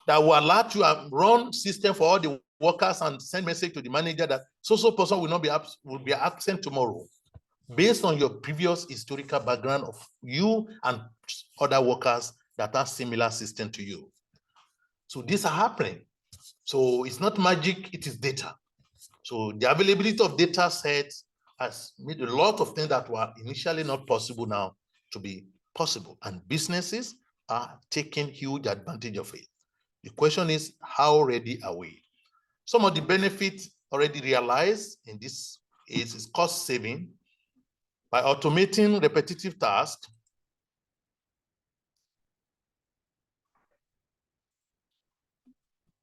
that will allow you to run system for all the workers and send message to the manager that so person will be absent tomorrow, based on your previous historical background of you and other workers that have similar system to you. So these are happening. So it's not magic, it is data. So the availability of data sets has made a lot of things that were initially not possible now to be possible. And businesses are taking huge advantage of it. The question is, how ready are we? Some of the benefits already realized in this is cost saving by automating repetitive tasks.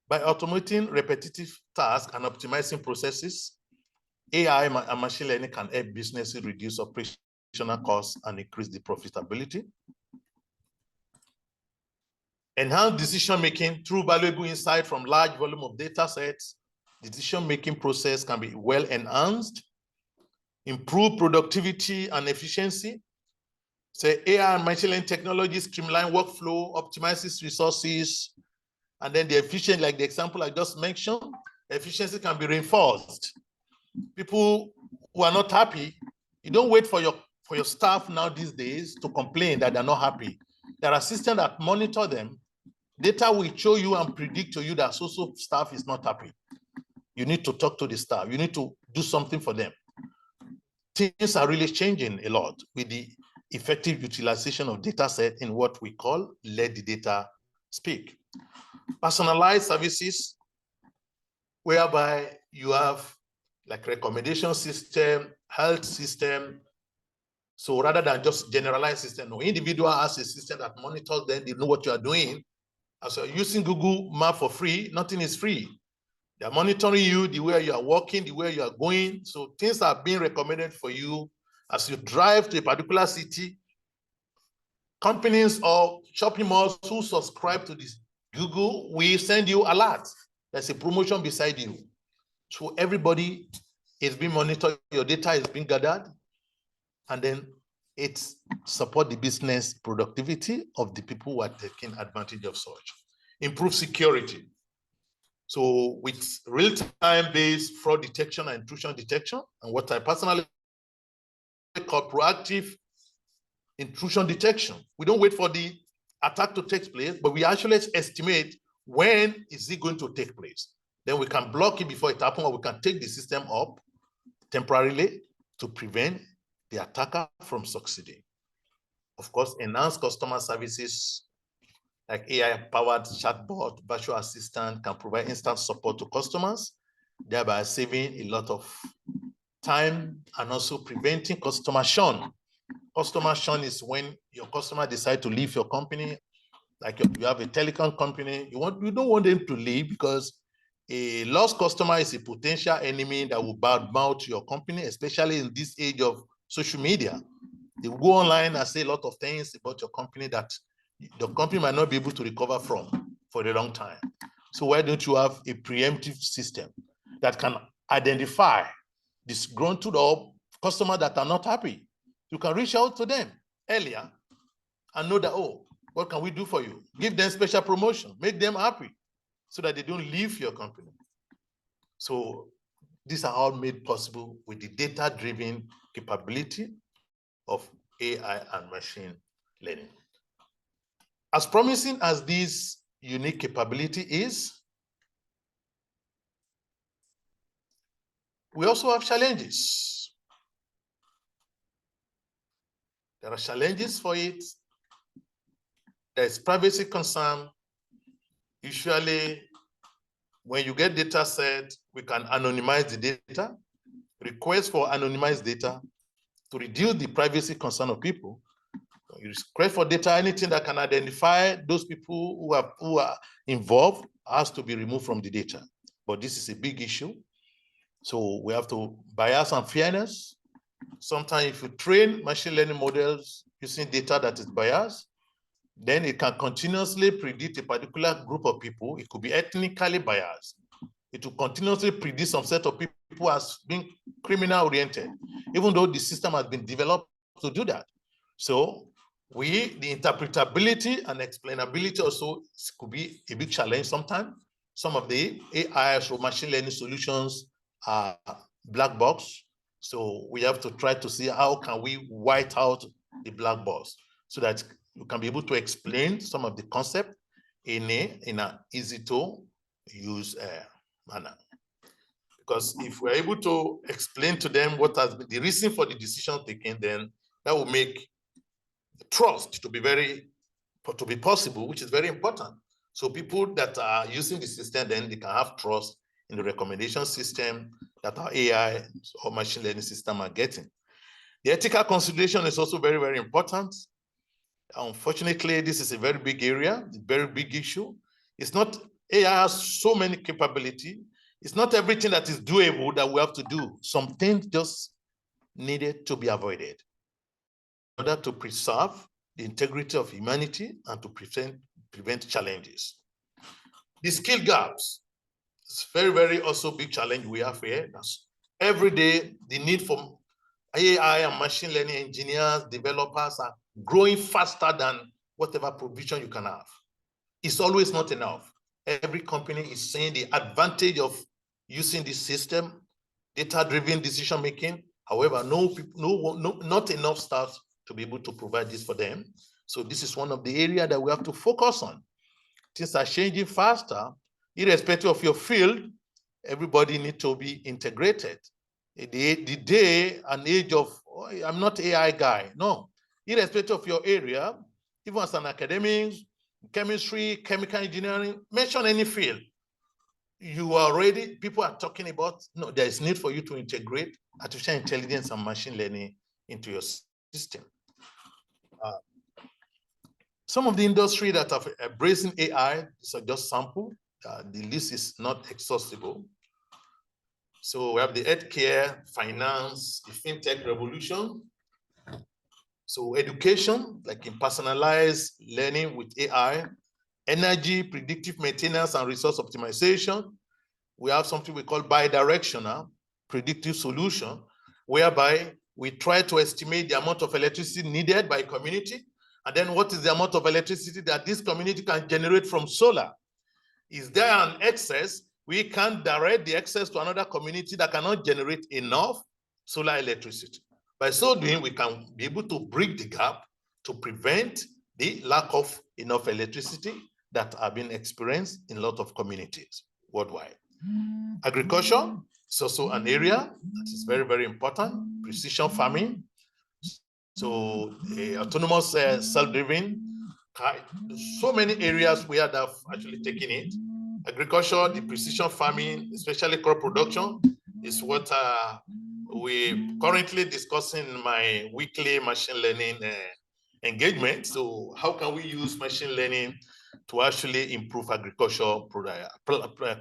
By automating repetitive tasks and optimizing processes, AI and machine learning can help businesses reduce operational costs and increase the profitability. Enhance decision-making through valuable insight from large volume of data sets. The decision-making process can be well enhanced. Improve productivity and efficiency. So AI and machine learning technologies streamline workflow, optimizes resources, and then the efficiency, like the example I just mentioned, efficiency can be reinforced. People who are not happy, you don't wait for your staff now these days to complain that they're not happy. There are systems that monitor them. Data will show you and predict to you that so staff is not happy. You need to talk to the staff. You need to do something for them. Things are really changing a lot with the effective utilization of data set in what we call let the data speak. Personalized services, whereby you have like recommendation system, health system. So rather than just generalized system, no, individual has a system that monitors them, they know what you are doing. As you're using Google Map for free, nothing is free. They're monitoring you, the way you are walking, the way you are going. So things are being recommended for you as you drive to a particular city. Companies or shopping malls who subscribe to this Google will send you alert. There's a promotion beside you. So everybody is being monitored, your data is being gathered, and then it support the business productivity of the people who are taking advantage of such. Improve security. So with real-time based fraud detection and intrusion detection, and what I personally call proactive intrusion detection. We don't wait for the attack to take place, but we actually estimate when is it going to take place. Then we can block it before it happens, or we can take the system up temporarily to prevent the attacker from succeeding. Of course, enhanced customer services like AI-powered chatbot, virtual assistant can provide instant support to customers, thereby saving a lot of time and also preventing customer churn. Customer churn is when your customer decide to leave your company. Like you have a telecom company, you don't want them to leave, because a lost customer is a potential enemy that will badmouth your company, especially in this age of social media. They will go online and say a lot of things about your company that the company might not be able to recover from for a long time. So why don't you have a preemptive system that can identify disgruntled or customers that are not happy? You can reach out to them earlier and know that, oh, what can we do for you? Give them special promotion, make them happy so that they don't leave your company. So these are all made possible with the data-driven capability of AI and machine learning. As promising as this unique capability is, we also have challenges. There are challenges for it. There's privacy concern. Usually, when you get data set, we can anonymize the data, request for anonymized data to reduce the privacy concern of people. You request for data, anything that can identify those people who are involved has to be removed from the data. But this is a big issue. So we have to bias and fairness. Sometimes if you train machine learning models using data that is biased, then it can continuously predict a particular group of people. It could be ethnically biased. It will continuously predict some set of people as being criminal oriented, even though the system has been developed to do that. So the interpretability and explainability also could be a big challenge sometimes. Some of the AI or machine learning solutions are black box. So we have to try to see how can we white out the black box so that you can be able to explain some of the concept in an easy to use manner. Because if we're able to explain to them what has been the reason for the decision taken, then that will make trust to be possible, which is very important. So people that are using the system, then they can have trust in the recommendation system that our AI or machine learning system are getting. The ethical consideration is also very, very important. Unfortunately, this is a very big area, a very big issue. It's not, AI has so many capability. It's not everything that is doable that we have to do. Some things just needed to be avoided in order to preserve the integrity of humanity and to prevent challenges. The skill gaps, it's very, very also big challenge we have here. That's every day, the need for AI and machine learning engineers, developers are growing faster than whatever provision you can have. It's always not enough. Every company is seeing the advantage of using this system, data-driven decision-making. However, not enough staff to be able to provide this for them. So this is one of the areas that we have to focus on. Things are changing faster. Irrespective of your field, everybody needs to be integrated. The day and age of, oh, I'm not AI guy. No, irrespective of your area, even as an academic, chemistry, chemical engineering, mention any field. You are already, people are talking about, no, there is need for you to integrate artificial intelligence and machine learning into your system. Some of the industry that are embracing AI, these are just sample. The list is not exhaustible. So we have the healthcare, finance, the fintech revolution. So education, like in personalized learning with AI, energy, predictive maintenance, and resource optimization. We have something we call bidirectional predictive solution, whereby we try to estimate the amount of electricity needed by community, and then what is the amount of electricity that this community can generate from solar. Is there an excess? We can direct the excess to another community that cannot generate enough solar electricity. By so doing, we can be able to bridge the gap to prevent the lack of enough electricity that are being experienced in a lot of communities worldwide. Agriculture is also an area that is very, very important. Precision farming. So autonomous self-driven. So many areas we have actually taken it. Agriculture, the precision farming, especially crop production, is what we currently discussing in my weekly machine learning engagement. So how can we use machine learning to actually improve agricultural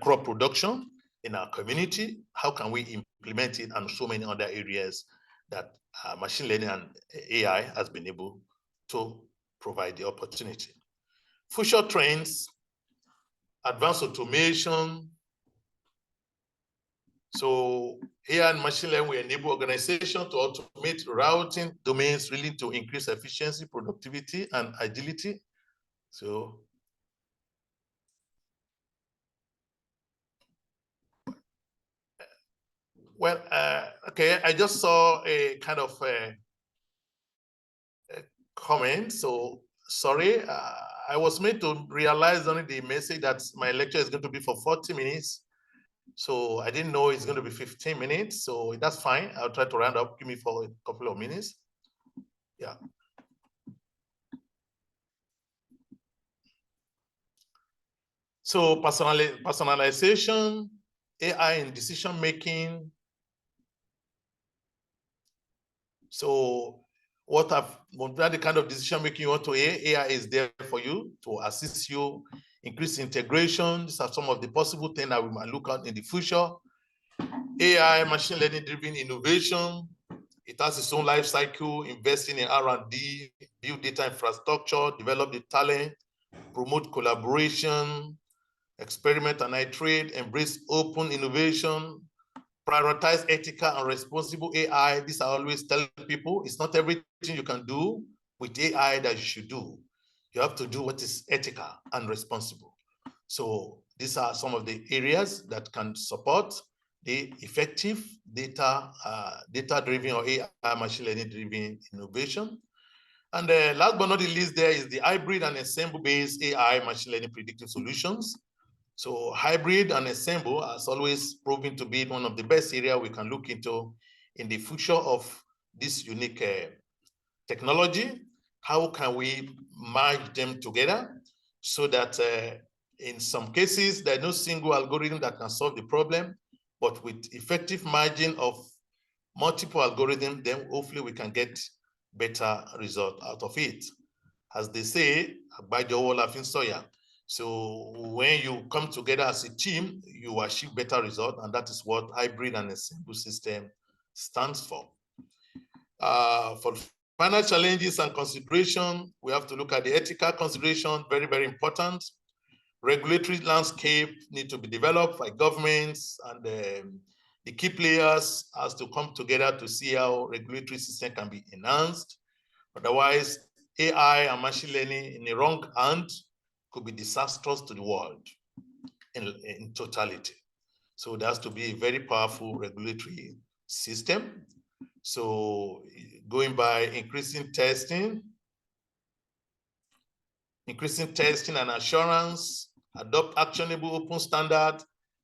crop production in our community? How can we implement it and so many other areas that machine learning and AI has been able to provide the opportunity. Future trends, advanced automation. So here in machine learning, we enable organizations to automate routing domains really to increase efficiency, productivity, and agility. So well, okay, I just saw a kind of a comment. So sorry, I was made to realize only the message that my lecture is going to be for 40 minutes. So I didn't know it's going to be 15 minutes. So that's fine. I'll try to round up. Give me for a couple of minutes. Yeah. So personalization, AI in decision making. So what the kind of decision making you want to AI is there for you to assist you, increase integration. These are some of the possible things that we might look at in the future. AI, machine learning driven innovation. It has its own life cycle, investing in R&D, build data infrastructure, develop the talent, promote collaboration, experiment and iterate, embrace open innovation, prioritize ethical and responsible AI. These I always tell people, it's not everything you can do with AI that you should do. You have to do what is ethical and responsible. So these are some of the areas that can support the effective data-driven or AI machine learning-driven innovation. And last but not the least, there is the hybrid and ensemble-based AI machine learning predictive solutions. So hybrid and ensemble has always proven to be one of the best areas we can look into in the future of this unique technology. How can we merge them together so that in some cases, there's no single algorithm that can solve the problem, but with effective merging of multiple algorithms, then hopefully we can get better result out of it. As they say, so when you come together as a team, you achieve better result, and that is what hybrid and ensemble system stands for. For final challenges and consideration, we have to look at the ethical consideration, very, very important. Regulatory landscape need to be developed by governments, and the key players has to come together to see how regulatory system can be enhanced. Otherwise, AI and machine learning in the wrong hand could be disastrous to the world in totality. So there has to be a very powerful regulatory system. So going by increasing testing and assurance, adopt actionable open standard,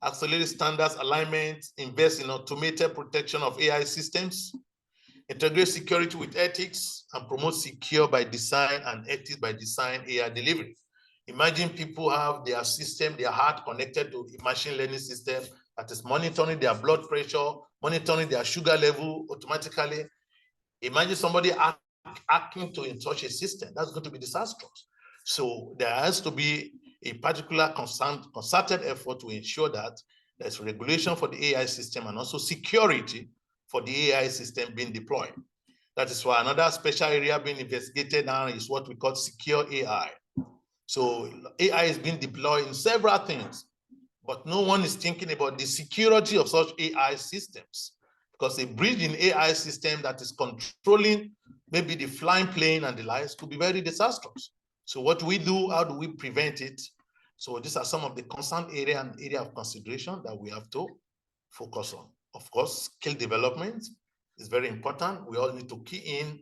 accelerate standards alignment, invest in automated protection of AI systems, integrate security with ethics, and promote secure by design and ethics by design AI delivery. Imagine people have their system, their heart connected to a machine learning system that is monitoring their blood pressure, monitoring their sugar level automatically. Imagine somebody hacking to such a system. That's going to be disastrous. So there has to be a particular concerted effort to ensure that there's regulation for the AI system and also security for the AI system being deployed. That is why another special area being investigated now is what we call secure AI. So AI is being deployed in several things, but no one is thinking about the security of such AI systems, because a breach in AI system that is controlling maybe the flying plane and the likes could be very disastrous. So what we do, how do we prevent it? So these are some of the concern area and area of consideration that we have to focus on. Of course, skill development is very important. We all need to key in.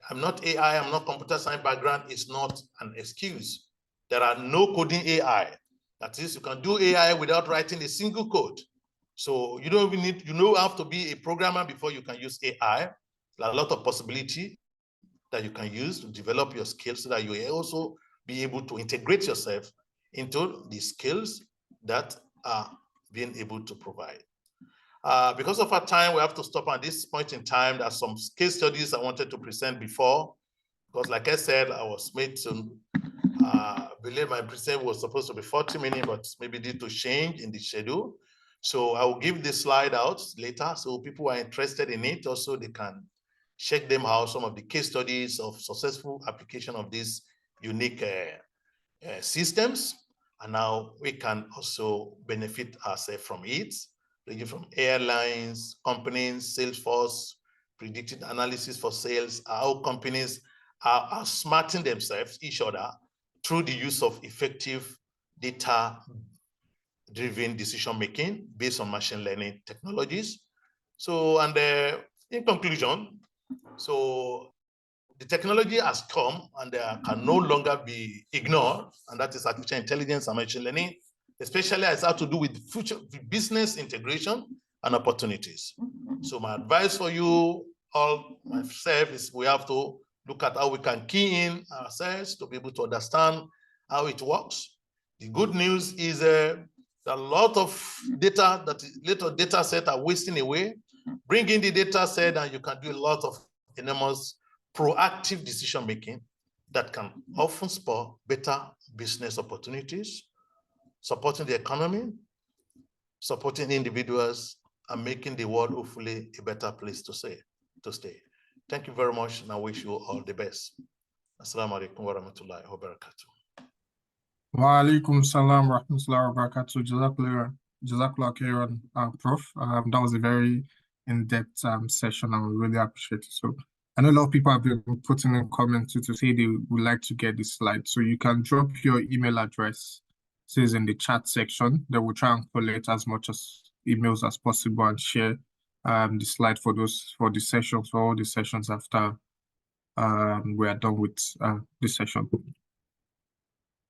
I'm not AI, I'm not computer science background. It's not an excuse. There are no coding AI. That is, you can do AI without writing a single code. So you don't even need, you don't have to be a programmer before you can use AI. There are a lot of possibility that you can use to develop your skills so that you will also be able to integrate yourself into the skills that are being able to provide. Because of our time, we have to stop at this point in time. There are some case studies I wanted to present before, because like I said, I was made to believe my present was supposed to be 40 minutes, but maybe due to change in the schedule. So I will give the slide out later, so people who are interested in it, also they can check them out, some of the case studies of successful application of these unique systems. And now we can also benefit ourselves from it, ranging from airlines, companies, Salesforce, predictive analysis for sales, how companies are smarting themselves, each other, through the use of effective data-driven decision-making based on machine learning technologies. So, and in conclusion, so the technology has come and can no longer be ignored, and that is artificial intelligence and machine learning, especially as it has to do with future business integration and opportunities. So my advice for you all, myself, is we have to look at how we can key in ourselves to be able to understand how it works. The good news is that a lot of data, little data set are wasting away. Bring in the data set and you can do a lot of enormous proactive decision making that can often spur better business opportunities, supporting the economy, supporting individuals, and making the world hopefully a better place to stay. Thank you very much, and I wish you all the best. Assalamu alaikum wa rahmatullahi wa barakatuh. Wa alaikum salam wa rahmatullahi wa barakatuh. Jazakallah khairan, Prof. That was a very in-depth session, and we really appreciate it. So I know a lot of people have been putting in comments to say they would like to get this slide. So you can drop your email address, says in the chat section. They will try and collect as much as emails as possible and share the slide for all the sessions after we are done with this session.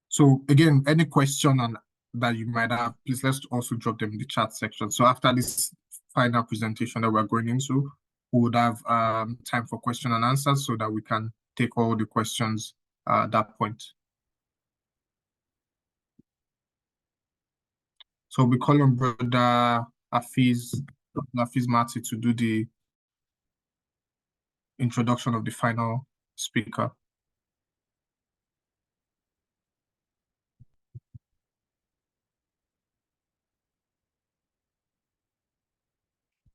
So again, any question that you might have, please let's also drop them in the chat section. So after this final presentation that we're going into, we would have time for question and answers so that we can take all the questions at that point. So we call on Brother Hafiz Mati to do the introduction of the final speaker.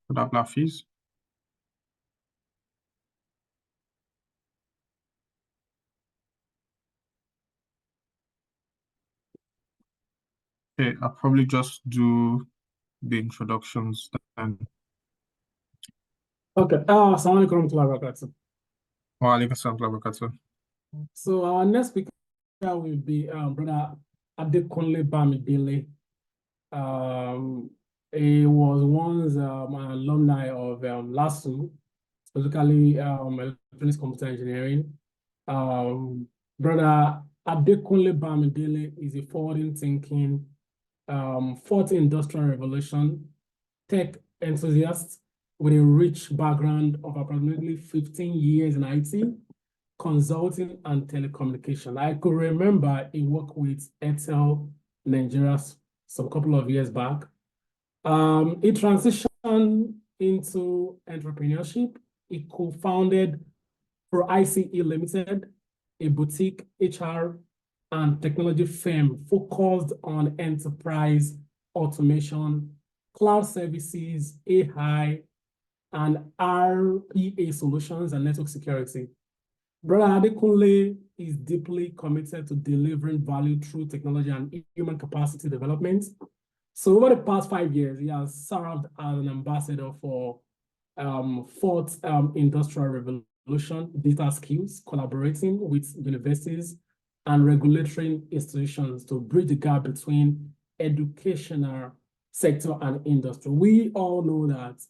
Brother Hafiz. Okay, I'll probably just do the introductions then. Okay. Assalamu alaikum wa barakatuh. Wa alaikum salam wa barakatuh. So our next speaker will be Brother Adekunle Bamidele. He was once an alumni of LASU, specifically electronics computer engineering. Brother Adekunle Bamidele is a forward-thinking fourth industrial revolution tech enthusiast with a rich background of approximately 15 years in IT, consulting, and telecommunication. I could remember he worked with Airtel Nigeria some couple of years back. He transitioned into entrepreneurship. He co-founded ProICE Limited, a boutique HR and technology firm focused on enterprise automation, cloud services, AI, and RPA solutions and network security. Brother Adekunle is deeply committed to delivering value through technology and human capacity development. So over the past 5 years, he has served as an ambassador for fourth industrial revolution, data skills, collaborating with universities and regulatory institutions to bridge the gap between educational sector and industry. We all know that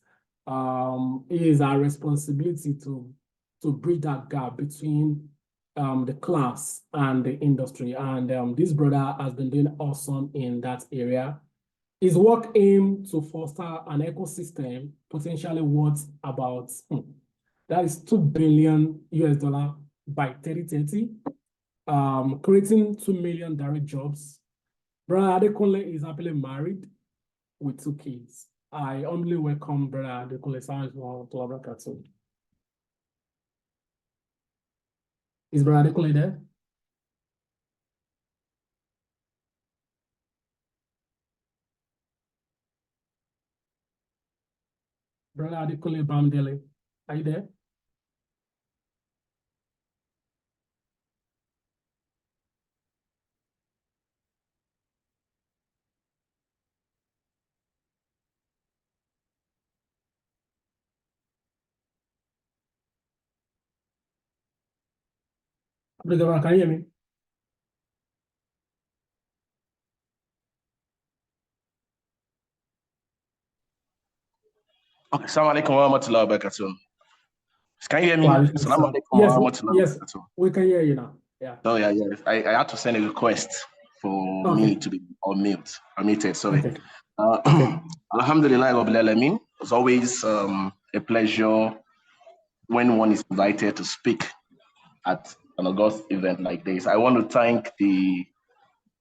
it is our responsibility to bridge that gap between the class and the industry. And this brother has been doing awesome in that area. His work aimed to foster an ecosystem potentially worth about, that is $2 billion by 2030, creating 2 million direct jobs. Brother Adekunle is happily married with 2 kids. I humbly welcome Brother Adekunle to Abracatu. Is Brother Adekunle there? Brother Adekunle Bamdele, are you there? Brother, can you hear me? Okay, Assalamu alaikum wa rahmatullahi wa barakatuh. Can you hear me? Assalamu alaikum wa rahmatullahi wa barakatuh. We can hear you now. Yeah. Oh yeah, yeah. I had to send a request for me to be unmuted. Sorry. Okay. Alhamdulillah Rabbil Alameen. It's always a pleasure when one is invited to speak at an August event like this. I want to thank the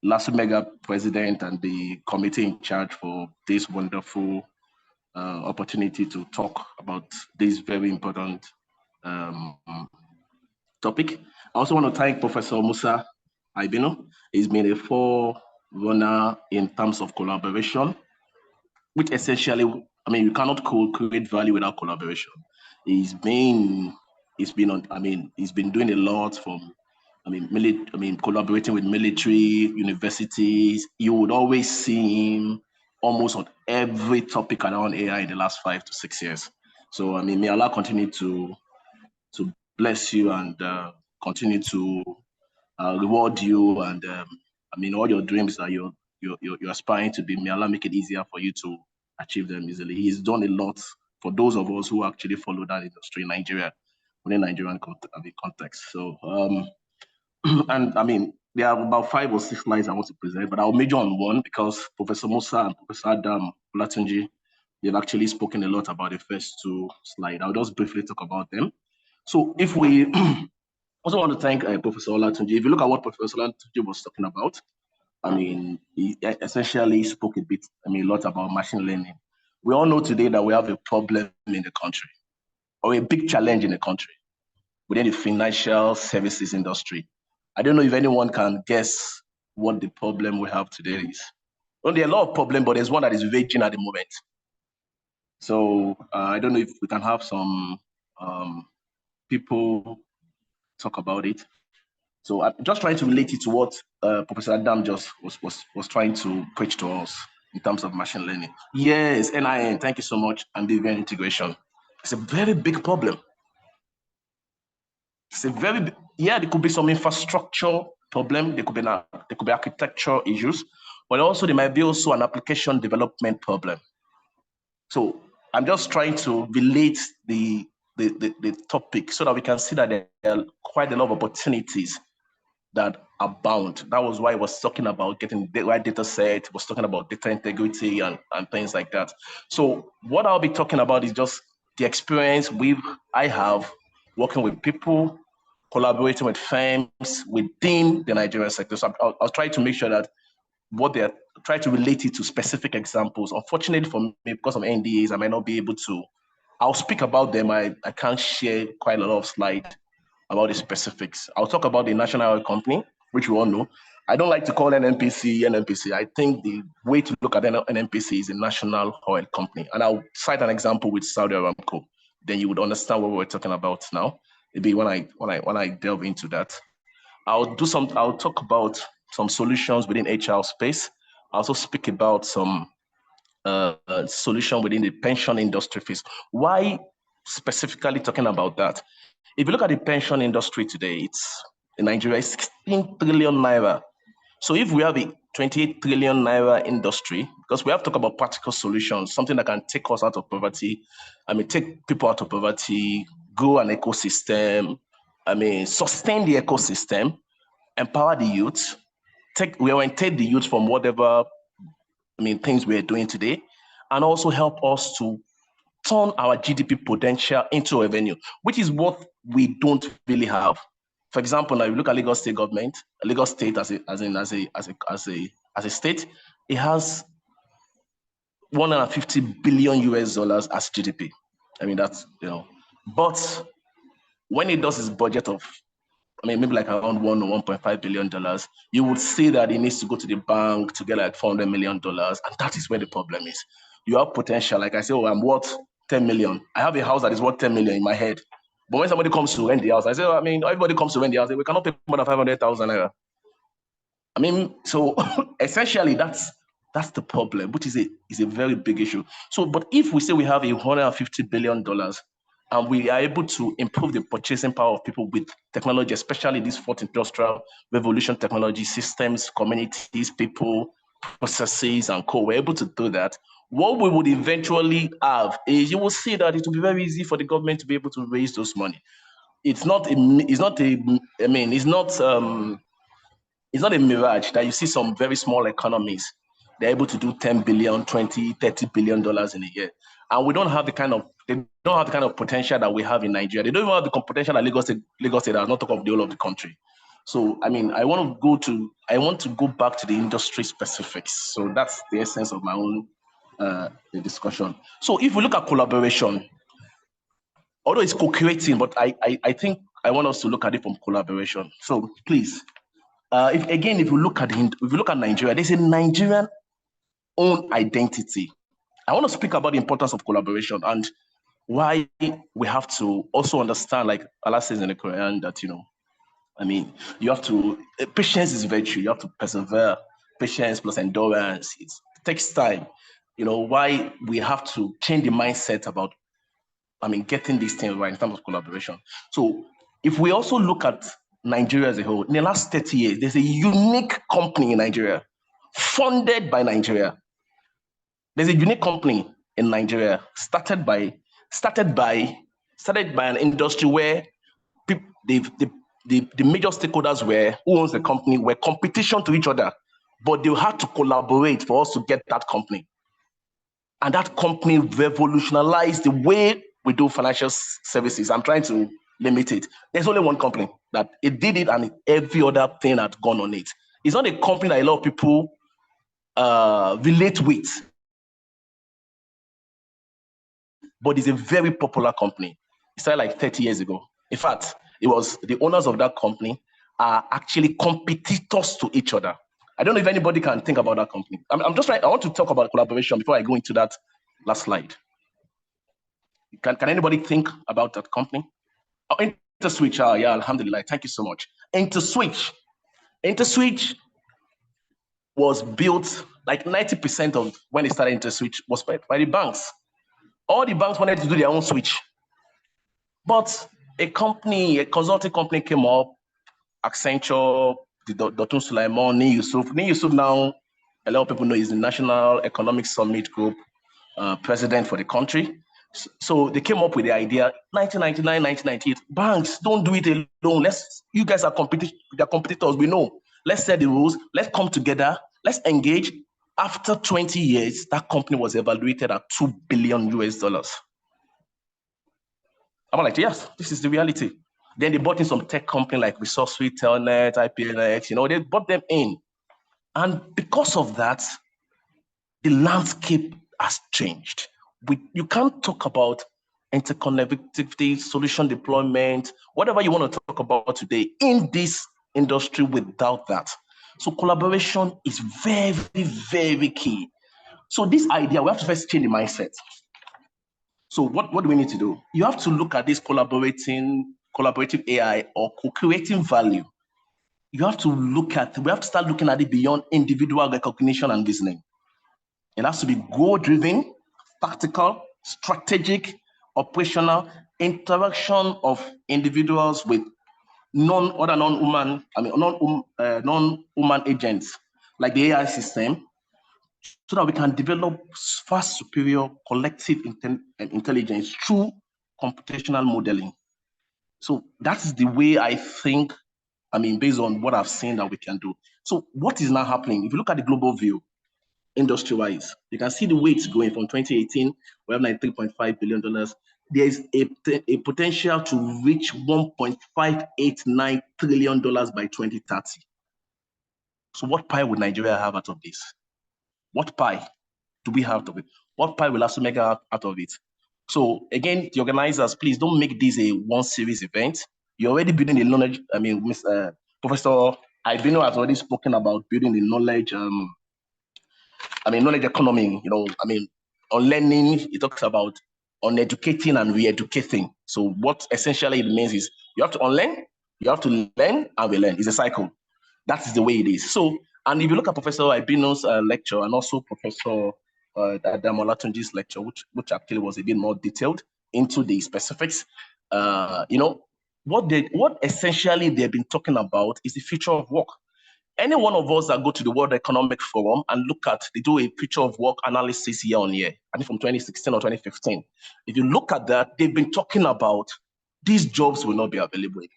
LASUMEGA president and the committee in charge for this wonderful opportunity to talk about this very important topic. I also want to thank Professor Musa Ibino. He's been a forerunner in terms of collaboration, which essentially, I mean, you cannot create value without collaboration. He's been doing a lot from, collaborating with military, universities. You would always see him almost on every topic around AI in the last 5 to 6 years. So, may Allah continue to bless you and continue to reward you, and all your dreams that you're aspiring to be. May Allah make it easier for you to achieve them easily. He's done a lot for those of us who actually follow that industry in Nigeria, within Nigerian context. So, and there are about 5 or 6 slides I want to present, but I'll major on one because Professor Musa and Professor Adam Olatunji, they've actually spoken a lot about the first 2 slides. I'll just briefly talk about them. So if we also want to thank Professor Olatunji. If you look at what Professor Olatunji was talking about, he essentially spoke a lot about machine learning. We all know today that we have a problem in the country, or a big challenge in the country, within the financial services industry. I don't know if anyone can guess what the problem we have today is. Well, there are a lot of problems, but there's one that is raging at the moment. So I don't know if we can have some people talk about it. So I'm just trying to relate it to what Professor Adam just was trying to preach to us in terms of machine learning. Yes, NIN, thank you so much, and BVN integration. It's a very big problem. It's a very there could be some infrastructure problem, there could be architectural issues, but also there might be also an application development problem. So I'm just trying to relate the topic so that we can see that there are quite a lot of opportunities that are bound. That was why I was talking about getting the right data set, was talking about data integrity and things like that. So what I'll be talking about is just the experience I have working with people, collaborating with firms within the Nigerian sector. So I'll try to make sure that try to relate it to specific examples. Unfortunately for me, because of NDAs, I might not be able to. I'll speak about them. I can't share quite a lot of slides about the specifics. I'll talk about the national oil company, which we all know. I don't like to call NNPC. I think the way to look at NNPC is a national oil company. And I'll cite an example with Saudi Aramco. Then you would understand what we're talking about now. maybe when I delve into that. I'll talk about some solutions within HR space. I'll also speak about some solution within the pension industry phase. Why specifically talking about that? If you look at the pension industry today, it's in Nigeria, it's 16 trillion naira. So if we have a 28 trillion naira industry, because we have to talk about practical solutions, something that can take us out of poverty, take people out of poverty, grow an ecosystem, sustain the ecosystem, empower the youth, reorientate the youth from whatever things we're doing today, and also help us to turn our GDP potential into revenue, which is what we don't really have. For example, now you look at Lagos State government, Lagos State as a state, it has $150 billion as GDP. That's, but when it does its budget of maybe like around $1 or $1.5 billion, you would see that it needs to go to the bank to get like $400 million. And that is where the problem is. You have potential. Like I say, I'm worth 10 million. I have a house that is worth 10 million in my head. But when somebody comes to rent the house, I say, everybody comes to rent the house. We cannot pay more than 500,000 naira. So essentially that's the problem, which is a very big issue. So, but if we say we have $150 billion, and we are able to improve the purchasing power of people with technology, especially this fourth industrial revolution technology, systems, communities, people, processes, and co. We're able to do that. What we would eventually have is you will see that it will be very easy for the government to be able to raise those money. It's not a mirage that you see some very small economies. They're able to do 10 billion, 20, $30 billion in a year. And we don't have the kind of potential that we have in Nigeria. They don't even have the potential that Lagos State has, not talk of the whole of the country. So, I want to go back to the industry specifics. So that's the essence of my own the discussion. So if we look at collaboration, although it's co-creating, but I think I want us to look at it from collaboration. So please, if you look at Nigeria, there's a Nigerian own identity. I want to speak about the importance of collaboration and why we have to also understand, like Allah says in the Quran, that you have to, patience is virtue. You have to persevere. Patience plus endurance. It takes time. Why we have to change the mindset about, getting these things right in terms of collaboration. So if we also look at Nigeria as a whole, in the last 30 years, there's a unique company in Nigeria, funded by Nigeria. There's a unique company in Nigeria, started by an industry where the major stakeholders who owns the company were competition to each other, but they had to collaborate for us to get that company. And that company revolutionized the way we do financial services. I'm trying to limit it. There's only one company that it did it, and every other thing had gone on it. It's not a company that a lot of people relate with, but it's a very popular company. It started like 30 years ago. In fact, it was the owners of that company are actually competitors to each other. I don't know if anybody can think about that company. I'm just trying. I want to talk about collaboration before I go into that last slide. Can anybody think about that company? Oh, InterSwitch. Yeah, alhamdulillah. Thank you so much. InterSwitch was built, like 90% of when it started, InterSwitch was by the banks. All the banks wanted to do their own switch. But a consulting company came up, Accenture, Dr. Sulaiman, Ni Yusuf. Ni Yusuf now, a lot of people know, is the National Economic Summit Group president for the country. So they came up with the idea, 1999, 1998, banks, don't do it alone. You guys are competitors, we know. Let's set the rules, let's come together, let's engage. After 20 years, that company was evaluated at $2 billion. I'm like, yes, this is the reality. Then they bought in some tech company like ResourceSuite, Telnet, IPLX, they bought them in. And because of that, the landscape has changed. You can't talk about interconnectivity, solution deployment, whatever you want to talk about today in this industry without that. So collaboration is very, very key. So this idea, we have to first change the mindset. So what do we need to do? You have to look at this collaborating collaborative AI or co-creating value, we have to start looking at it beyond individual recognition and reasoning. It has to be goal-driven, tactical, strategic, operational, interaction of individuals with non-human agents like the AI system, so that we can develop fast, superior collective intelligence through computational modeling. So that is the way I think, based on what I've seen that we can do. So what is now happening? If you look at the global view, industry-wise, you can see the way it's going. From 2018, we have $93.5 billion. There is a potential to reach $1.589 trillion by 2030. So what pie would Nigeria have out of this? What pie do we have out of it? What pie will ASUMEGA have out of it? So again, the organizers, please don't make this a one series event. You're already building the knowledge. Professor Ibino has already spoken about building the knowledge, knowledge economy, on learning. He talks about on educating and re-educating. So what essentially it means is you have to unlearn, you have to learn, and relearn. It's a cycle. That is the way it is. So, and if you look at Professor Ibino's lecture and also Professor Adam Olatunji's lecture, which actually was a bit more detailed into the specifics, what essentially they've been talking about is the future of work. Any one of us that go to the World Economic Forum and they do a future of work analysis year on year, I think from 2016 or 2015. If you look at that, they've been talking about these jobs will not be available again.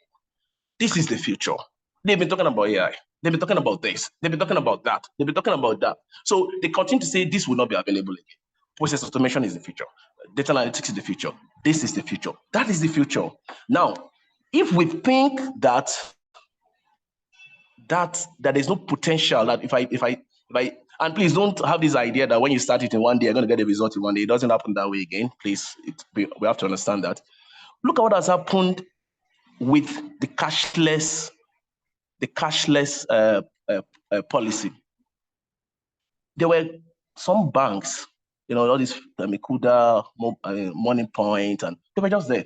This is the future. They've been talking about AI. They've been talking about this. They've been talking about that. They've been talking about that. So they continue to say this will not be available again. Process automation is the future. Data analytics is the future. This is the future. That is the future. Now, if we think that there is no potential, that if I, and please don't have this idea that when you start it in one day, you're going to get a result in one day. It doesn't happen that way again. Please, we have to understand that. Look at what has happened with the cashless policy. There were some banks, all these Mikuda, Money Point, and they were just there.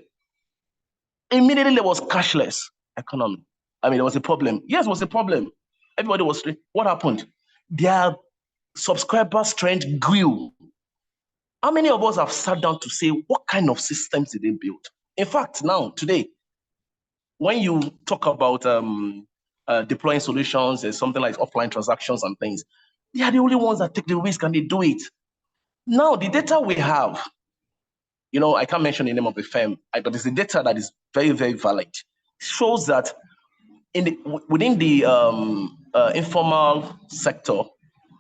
Immediately there was cashless economy. There was a problem. Yes, it was a problem. Everybody was, what happened? Their subscriber strength grew. How many of us have sat down to say, what kind of systems did they build? In fact, now, today, when you talk about deploying solutions, there's something like offline transactions and things, they are the only ones that take the risk and they do it. Now, the data we have, I can't mention the name of the firm, but it's the data that is very, very valid. It shows that within the informal sector,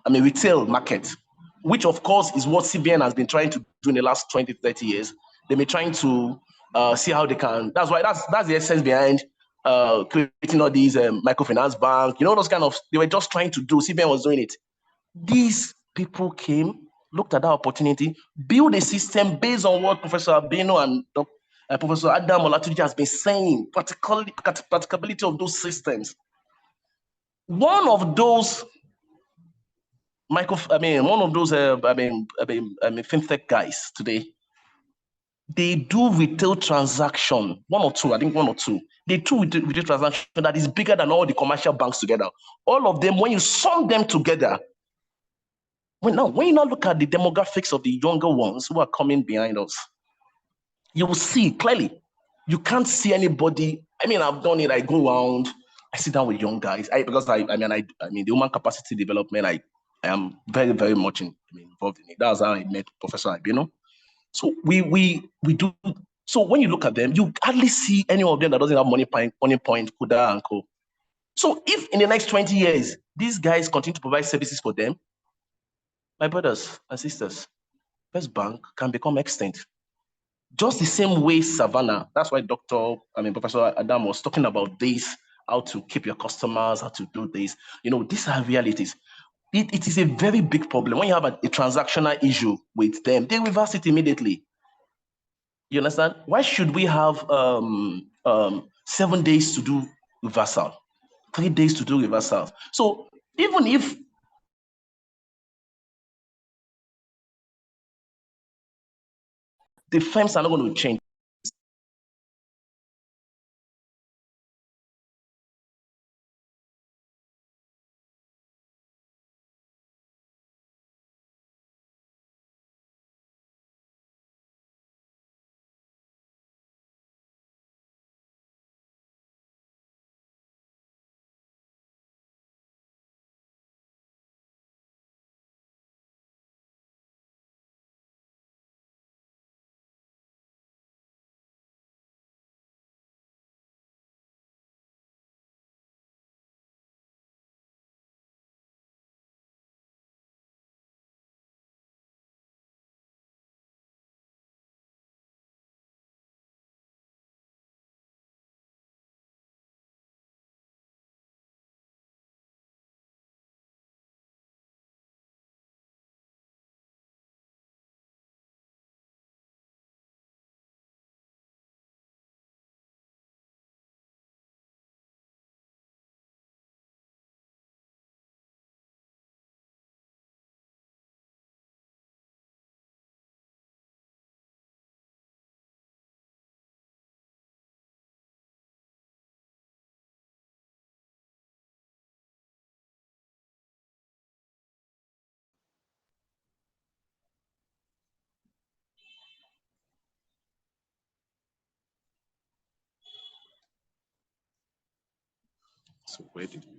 retail market, which of course is what CBN has been trying to do in the last 20, 30 years. They've been trying to see how they can, that's the essence behind creating all these microfinance bank, those kind of, they were just trying to do, CBN was doing it. These people came, looked at that opportunity, build a system based on what Professor Abino and Professor Adam Olatunji has been saying, practicability of those systems. One of those fintech guys today, they do retail transaction, one or two. They do retail transaction that is bigger than all the commercial banks together. All of them, when you sum them together, when you now look at the demographics of the younger ones who are coming behind us, you will see clearly. You can't see anybody. I've done it. I go around. I sit down with young guys. Because the human capacity development. I am very, very much involved in it. That's how I met Professor Ibino. So we do. So when you look at them, you hardly see any of them that doesn't have Money Point, Kuda, and Co. So if in the next 20 years these guys continue to provide services for them, my brothers and sisters, First Bank can become extinct. Just the same way Savannah, that's why Professor Adam was talking about this, how to keep your customers, how to do this. These are realities. It is a very big problem. When you have a transactional issue with them, they reverse it immediately. You understand? Why should we have 7 days to do reversal, 3 days to do reversal? So even if the firms are not going to change, So where did you?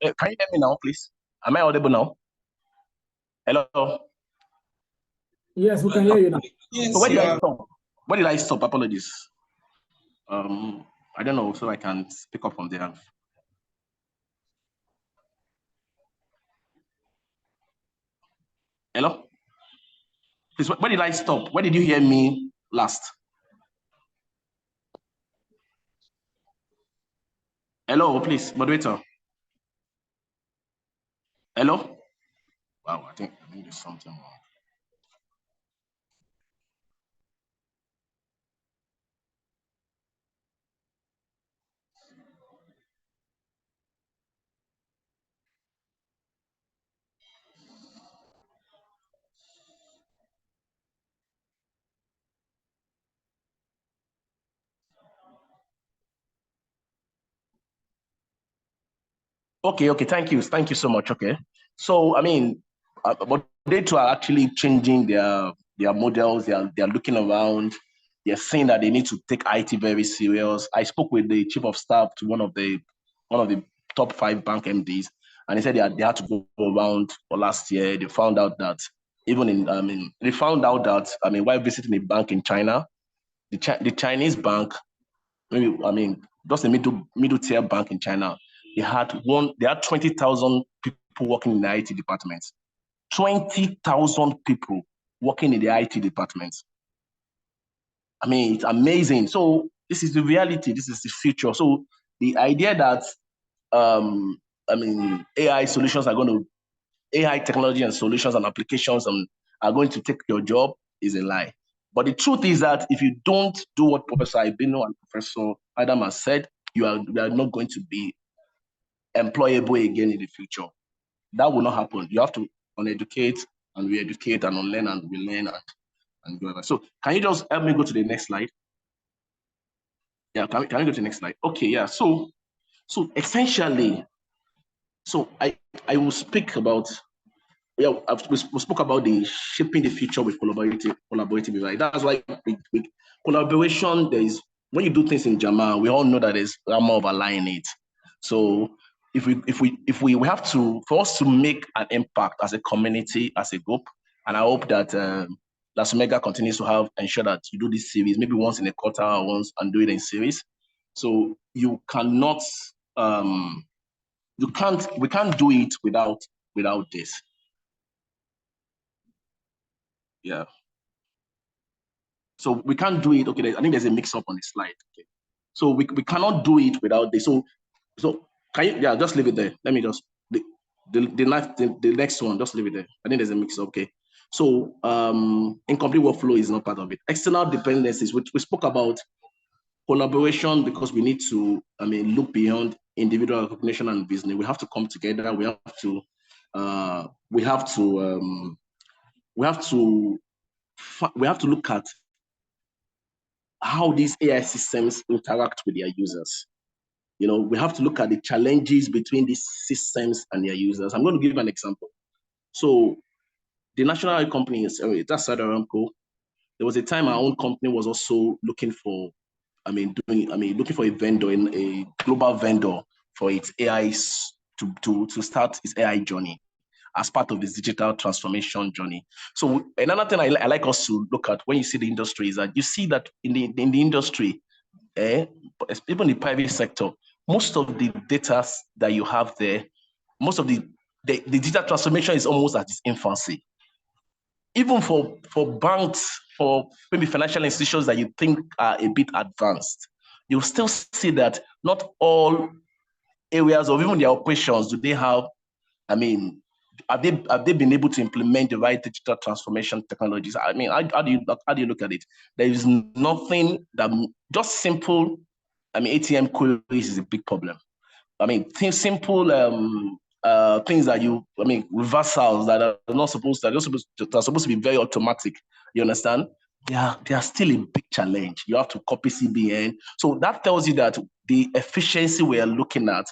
Can you hear me now, please? Am I audible now? Hello? Yes, we can hear you now. Yes, So where did I yeah. stop? Where did I stop? Apologies. I don't know, so I can pick up from there. Hello? Please, where did I stop? Where did you hear me last? Hello, please, moderator. Hello? Wow, I think there's something wrong. Okay, thank you so much. Okay, so I mean, but they too are actually changing their models. They are looking around. They're saying that they need to take IT very serious. I spoke with the chief of staff to one of the top 5 bank MDs, and he said they had to go around for last year. They found out that while visiting a bank in China, the Chinese bank, just a middle tier bank in China, they had 20,000 people working in the IT department. 20,000 people working in the IT department. I mean, it's amazing. So this is the reality. This is the future. So the idea that AI technology and solutions and applications are going to take your job is a lie. But the truth is that if you don't do what Professor Ibino and Professor Adam has said, you are not going to be employable again in the future. That will not happen. You have to uneducate and re-educate and unlearn and relearn and do that. So can you just help me go to the next slide? Yeah, can we go to the next slide? Okay, yeah. So essentially, I will speak about, we spoke about the shaping the future with collaborative AI. That's why with collaboration, when you do things in Jama, we all know that there's more of align it. So if we have to, for us to make an impact as a community, as a group, and I hope that LASUMEGA continues to ensure that you do this series, maybe once in a quarter or once, and do it in series. So you cannot, we can't do it without this. Yeah. So we can't do it. Okay, I think there's a mix-up on the slide. Okay. So we cannot do it without this. So can you, just leave it there. Let me just, the next one, just leave it there. I think there's a mix-up. Okay. So incomplete workflow is not part of it. External dependencies, which we spoke about collaboration, because we need to, look beyond individual recognition and business. We have to come together. We have to look at how these AI systems interact with their users. We have to look at the challenges between these systems and their users. I'm going to give an example. So the national oil company, that's Saudi Aramco. There was a time our own company was also looking for, looking for a vendor, a global vendor for its AI to start its AI journey as part of this digital transformation journey. So another thing I like us to look at when you see the industry is that you see that in the industry, even the private sector, most of the data that you have there, most of the digital transformation is almost at its infancy. Even for banks, for maybe financial institutions that you think are a bit advanced, you'll still see that not all areas of even their operations do they have, have they been able to implement the right digital transformation technologies? How do you look at it? There is nothing that just simple, ATM queries is a big problem. Simple things that reversals that are not supposed to, are supposed to be very automatic. You understand? They are still a big challenge. You have to copy CBN. So that tells you that the efficiency we are looking at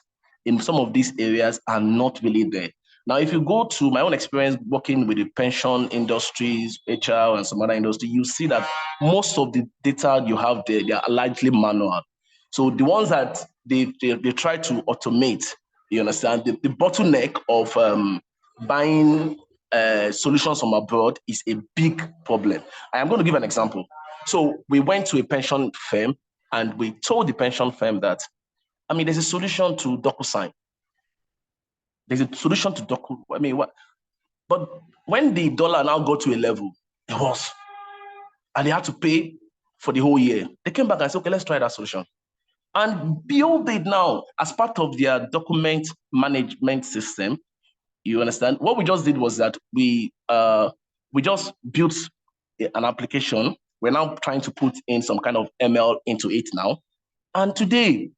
in some of these areas are not really there. Now, if you go to my own experience working with the pension industries, HR, and some other industry, you see that most of the data you have there, they are largely manual. So the ones that they try to automate, you understand, the bottleneck of buying solutions from abroad is a big problem. I am going to give an example. So we went to a pension firm and we told the pension firm that, there's a solution to DocuSign. There's a solution to what? But when the dollar now got to a level, and they had to pay for the whole year. They came back and said, okay, let's try that solution. And build it now as part of their document management system. You understand? What we just did was that we just built an application. We're now trying to put in some kind of ML into it now. And today,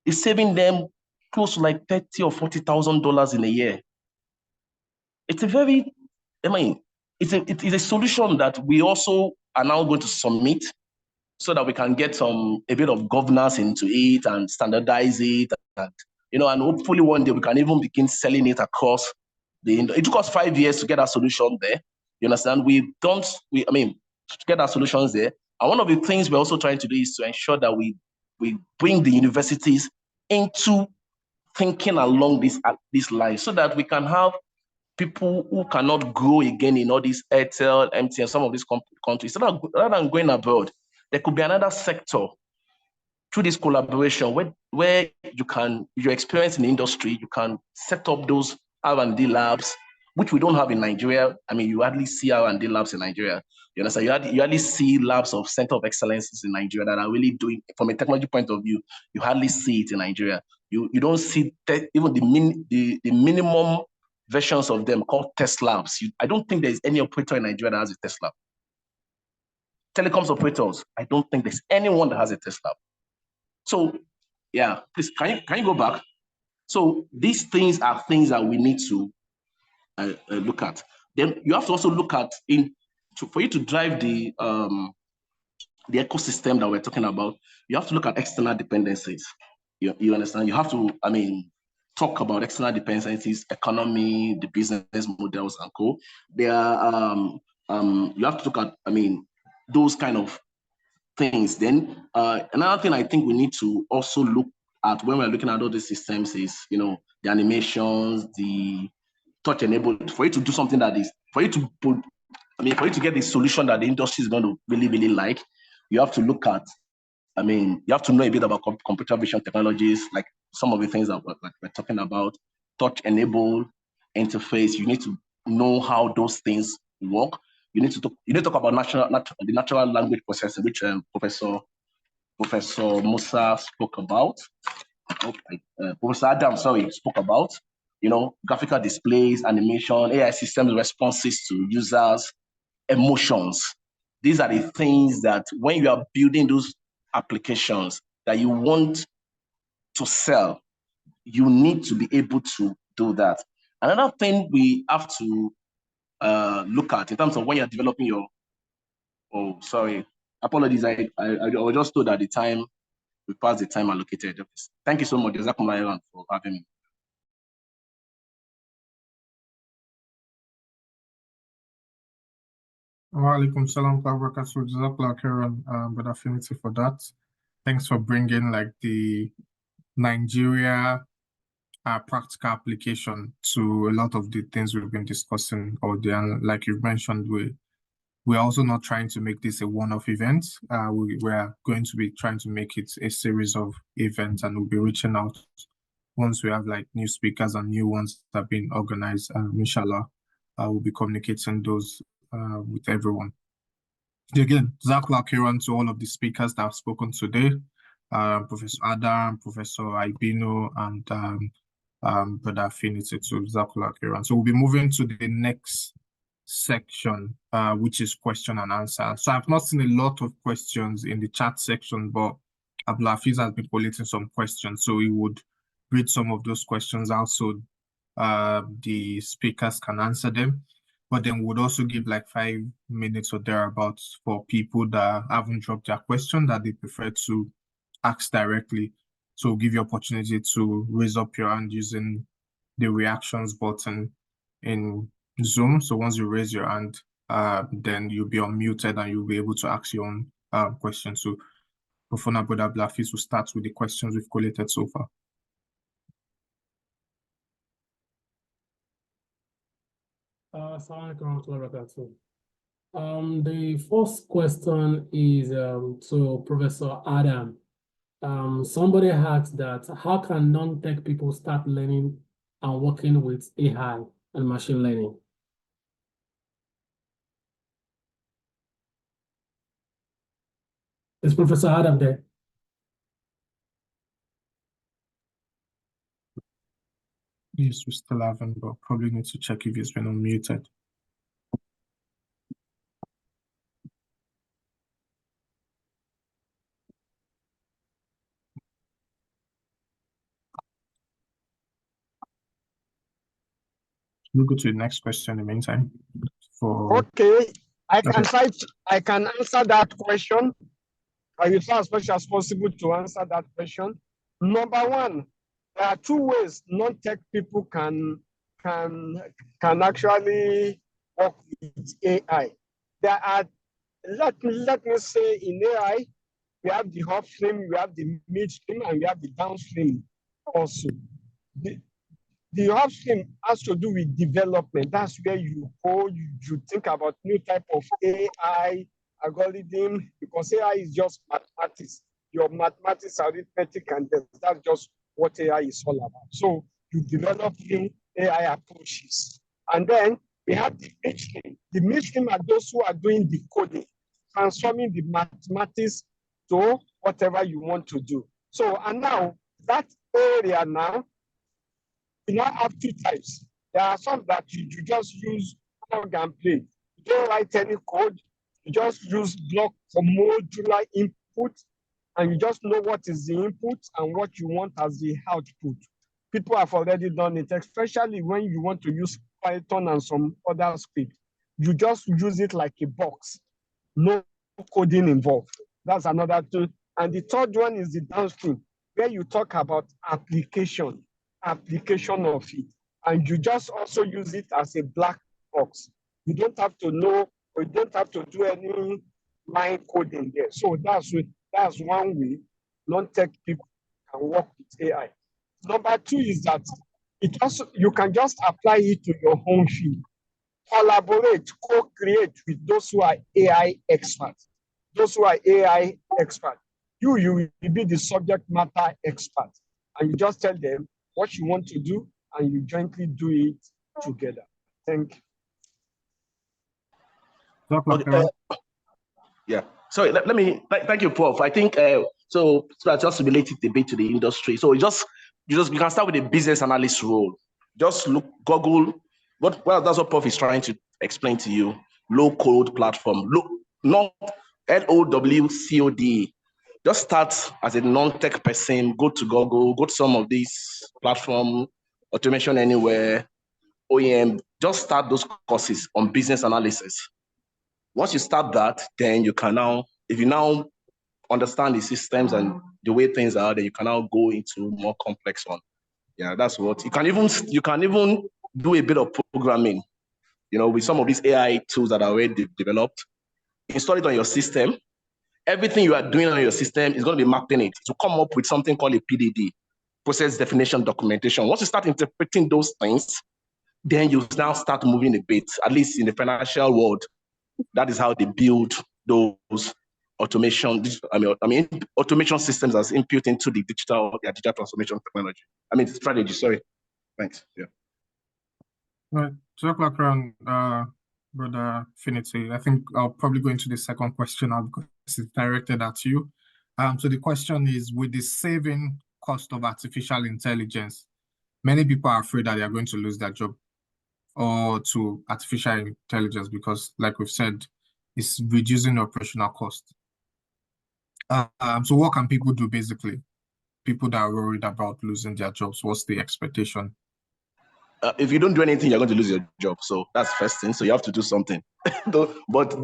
it's saving them close to like $30,000 or $40,000 in a year. It's a very, it's a solution that we also are now going to submit so that we can get a bit of governance into it and standardize it, and hopefully one day we can even begin selling it across it took us 5 years to get our solution there. You understand? To get our solutions there. And one of the things we're also trying to do is to ensure that we bring the universities into thinking along this line so that we can have people who cannot grow again in all these Airtel, MTN, some of these countries. So rather than going abroad, there could be another sector through this collaboration where your experience in the industry, you can set up those R&D labs, which we don't have in Nigeria. You hardly see R&D labs in Nigeria. You understand? You hardly see labs of center of excellences in Nigeria that are really doing, from a technology point of view, you hardly see it in Nigeria. You don't see even the minimum versions of them called test labs. I don't think there's any operator in Nigeria that has a test lab. Telecoms operators, I don't think there's anyone that has a test lab. So, yeah, please, can you go back? So these things are things that we need to look at. Then you have to also look at for you to drive the ecosystem that we're talking about. You have to look at external dependencies. You understand? You have to, talk about external dependencies, economy, the business models, and co. You have to look at, those kind of things. Then another thing I think we need to also look at when we're looking at all these systems is, the animations, the touch enabled, for you to do something that is, for you to get the solution that the industry is going to really, really like, you have to look at, you have to know a bit about computer vision technologies, like some of the things that we're talking about, touch enabled interface. You need to know how those things work. You need to talk about the natural language processing, which Professor Musa spoke about. Professor Adam, spoke about. Graphical displays, animation, AI systems, responses to users, emotions. These are the things that when you are building those applications that you want to sell, you need to be able to do that. Another thing we have to look at in terms of when you're developing your, apologies, I was just told at the time, we passed the time allocated. Thank you so much, Jazakumullah, for having me. Walaikum salam wa barakatuh. Jazakallah khairan, Brother Affinity, for that. Thanks for bringing the Nigeria practical application to a lot of the things we've been discussing. Like you've mentioned, we're also not trying to make this a one-off event. We are going to be trying to make it a series of events, and we'll be reaching out once we have new speakers and new ones that have been organized. Inshallah, we'll be communicating those with everyone. Again, Jazakallah khairan to all of the speakers that have spoken today, Professor Adam, Professor Ibino, and Brother Affinity to Jazakallah khairan. So we'll be moving to the next section, which is question and answer. So I've not seen a lot of questions in the chat section, but Abdul Hafiz has been collating some questions, so he would read some of those questions out. So the speakers can answer them. But then we'd also give like 5 minutes or thereabouts for people that haven't dropped their question that they prefer to ask directly. So we'll give you opportunity to raise up your hand using the reactions button in Zoom. So once you raise your hand, then you'll be unmuted and you'll be able to ask your own question. So Professor Brother Blafis will start with the questions we've collated so far. The first question is to Professor Adam. Somebody asked that how can non-tech people start learning and working with AI and machine learning? Is Professor Adam there? Yes, we still haven't, but probably need to check if he's been unmuted. We'll go to the next question in the meantime. Okay, I can answer that question. I will try as much as possible to answer that question. Number one, there are 2 ways non-tech people can actually work with AI. There are, let me say, in AI, we have the upstream, we have the midstream, and we have the downstream also. The upstream has to do with development. That's where you go, you think about new type of AI algorithm, because AI is just mathematics. Your mathematics, arithmetic, and that's just what AI is all about. So you develop new AI approaches. And then we have the midstream. The midstream are those who are doing the coding, transforming the mathematics to whatever you want to do. So, and now that area now, we now have 2 types. There are some that you just use plug and play. You don't write any code. You just use block for modular input, and you just know what is the input and what you want as the output. People have already done it, especially when you want to use Python and some other script. You just use it like a box. No coding involved. That's another 2. And the third one is the downstream, where you talk about application of it. And you just also use it as a black box. You don't have to know, or you don't have to do any line coding there. So that's one way non-tech people can work with AI. Number 2 is that you can just apply it to your own field. Collaborate, co-create with those who are AI experts. Those who are AI experts. You will be the subject matter expert. And you just tell them what you want to do, and you jointly do it together. Thank you. Okay, yeah. So let me thank you, Prof. I think so that's just related a bit to the industry. So you can start with a business analyst role. Just Google that's what Prof is trying to explain to you. Low code platform, not LOWCOD. Just start as a non-tech person, go to Google, go to some of these platforms, Automation Anywhere, OEM, just start those courses on business analysis. Once you start that, then you can now, if you now understand the systems and the way things are, then you can now go into more complex one. Yeah, that's what you can even do a bit of programming, with some of these AI tools that are already developed. Install it on your system. Everything you are doing on your system is going to be mapped in it to come up with something called a PDD, process definition documentation. Once you start interpreting those things, then you now start moving a bit, at least in the financial world. That is how they build those automation systems as input into the digital transformation technology. Strategy, sorry. Thanks. Yeah. All right. To talk back around, Brother Finity, I think I'll probably go into the second question now because it's directed at you. So the question is, with the saving cost of artificial intelligence, many people are afraid that they are going to lose their job or to artificial intelligence because, like we've said, it's reducing the operational cost. So what can people do basically? People that are worried about losing their jobs, what's the expectation? if you don't do anything, you're going to lose your job. So that's the first thing. So you have to do something. But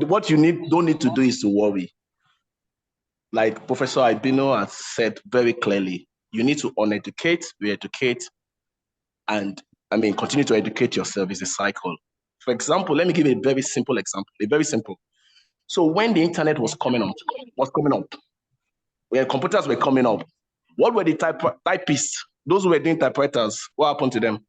what you don't need to do is to worry. Like Professor Ibino has said very clearly, you need to uneducate, re-educate, and continue to educate yourself. Is a cycle. For example, let me give a very simple example. So when the internet was coming up, where computers were coming up, what were the typists? Those who were doing typewriters, what happened to them?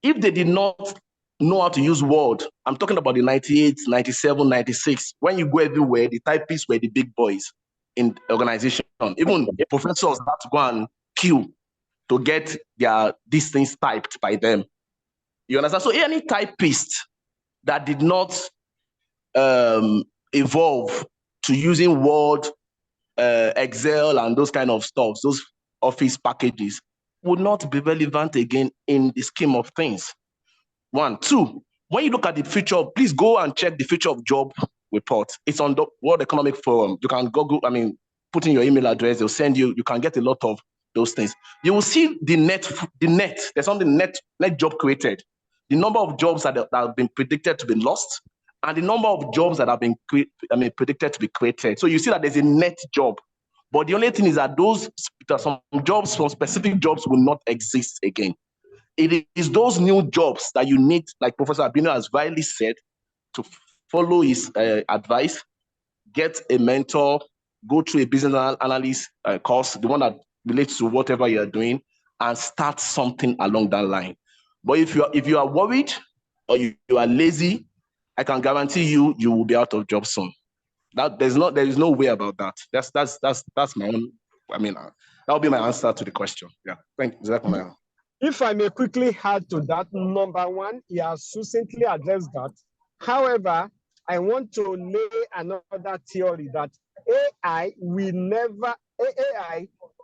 If they did not know how to use Word, I'm talking about the 98, 97, 96, when you go everywhere, the typists were the big boys in the organization. Even the professors had to go and queue to get these things typed by them. You understand? So any typist that did not evolve to using Word, Excel, and those kind of stuff, those office packages, would not be relevant again in the scheme of things. 1, 2, when you look at the future, please go and check the future of job report. It's on the World Economic Forum. You can Google, put in your email address, they'll send you, you can get a lot of those things. You will see the net, there's something net job created. The number of jobs that have been predicted to be lost, and the number of jobs that have been predicted to be created. So you see that there's a net job. But the only thing is that some jobs, some specific jobs will not exist again. It is those new jobs that you need, like Professor Abino has rightly said, to follow his advice, get a mentor, go through a business analyst course, the one that relates to whatever you're doing, and start something along that line. But if you are worried or you are lazy, I can guarantee you will be out of job soon. There is no way about that. That's my own. That will be my answer to the question. Yeah, thank you. If I may quickly add to that, number one, he has succinctly addressed that. However, I want to lay another theory that AI,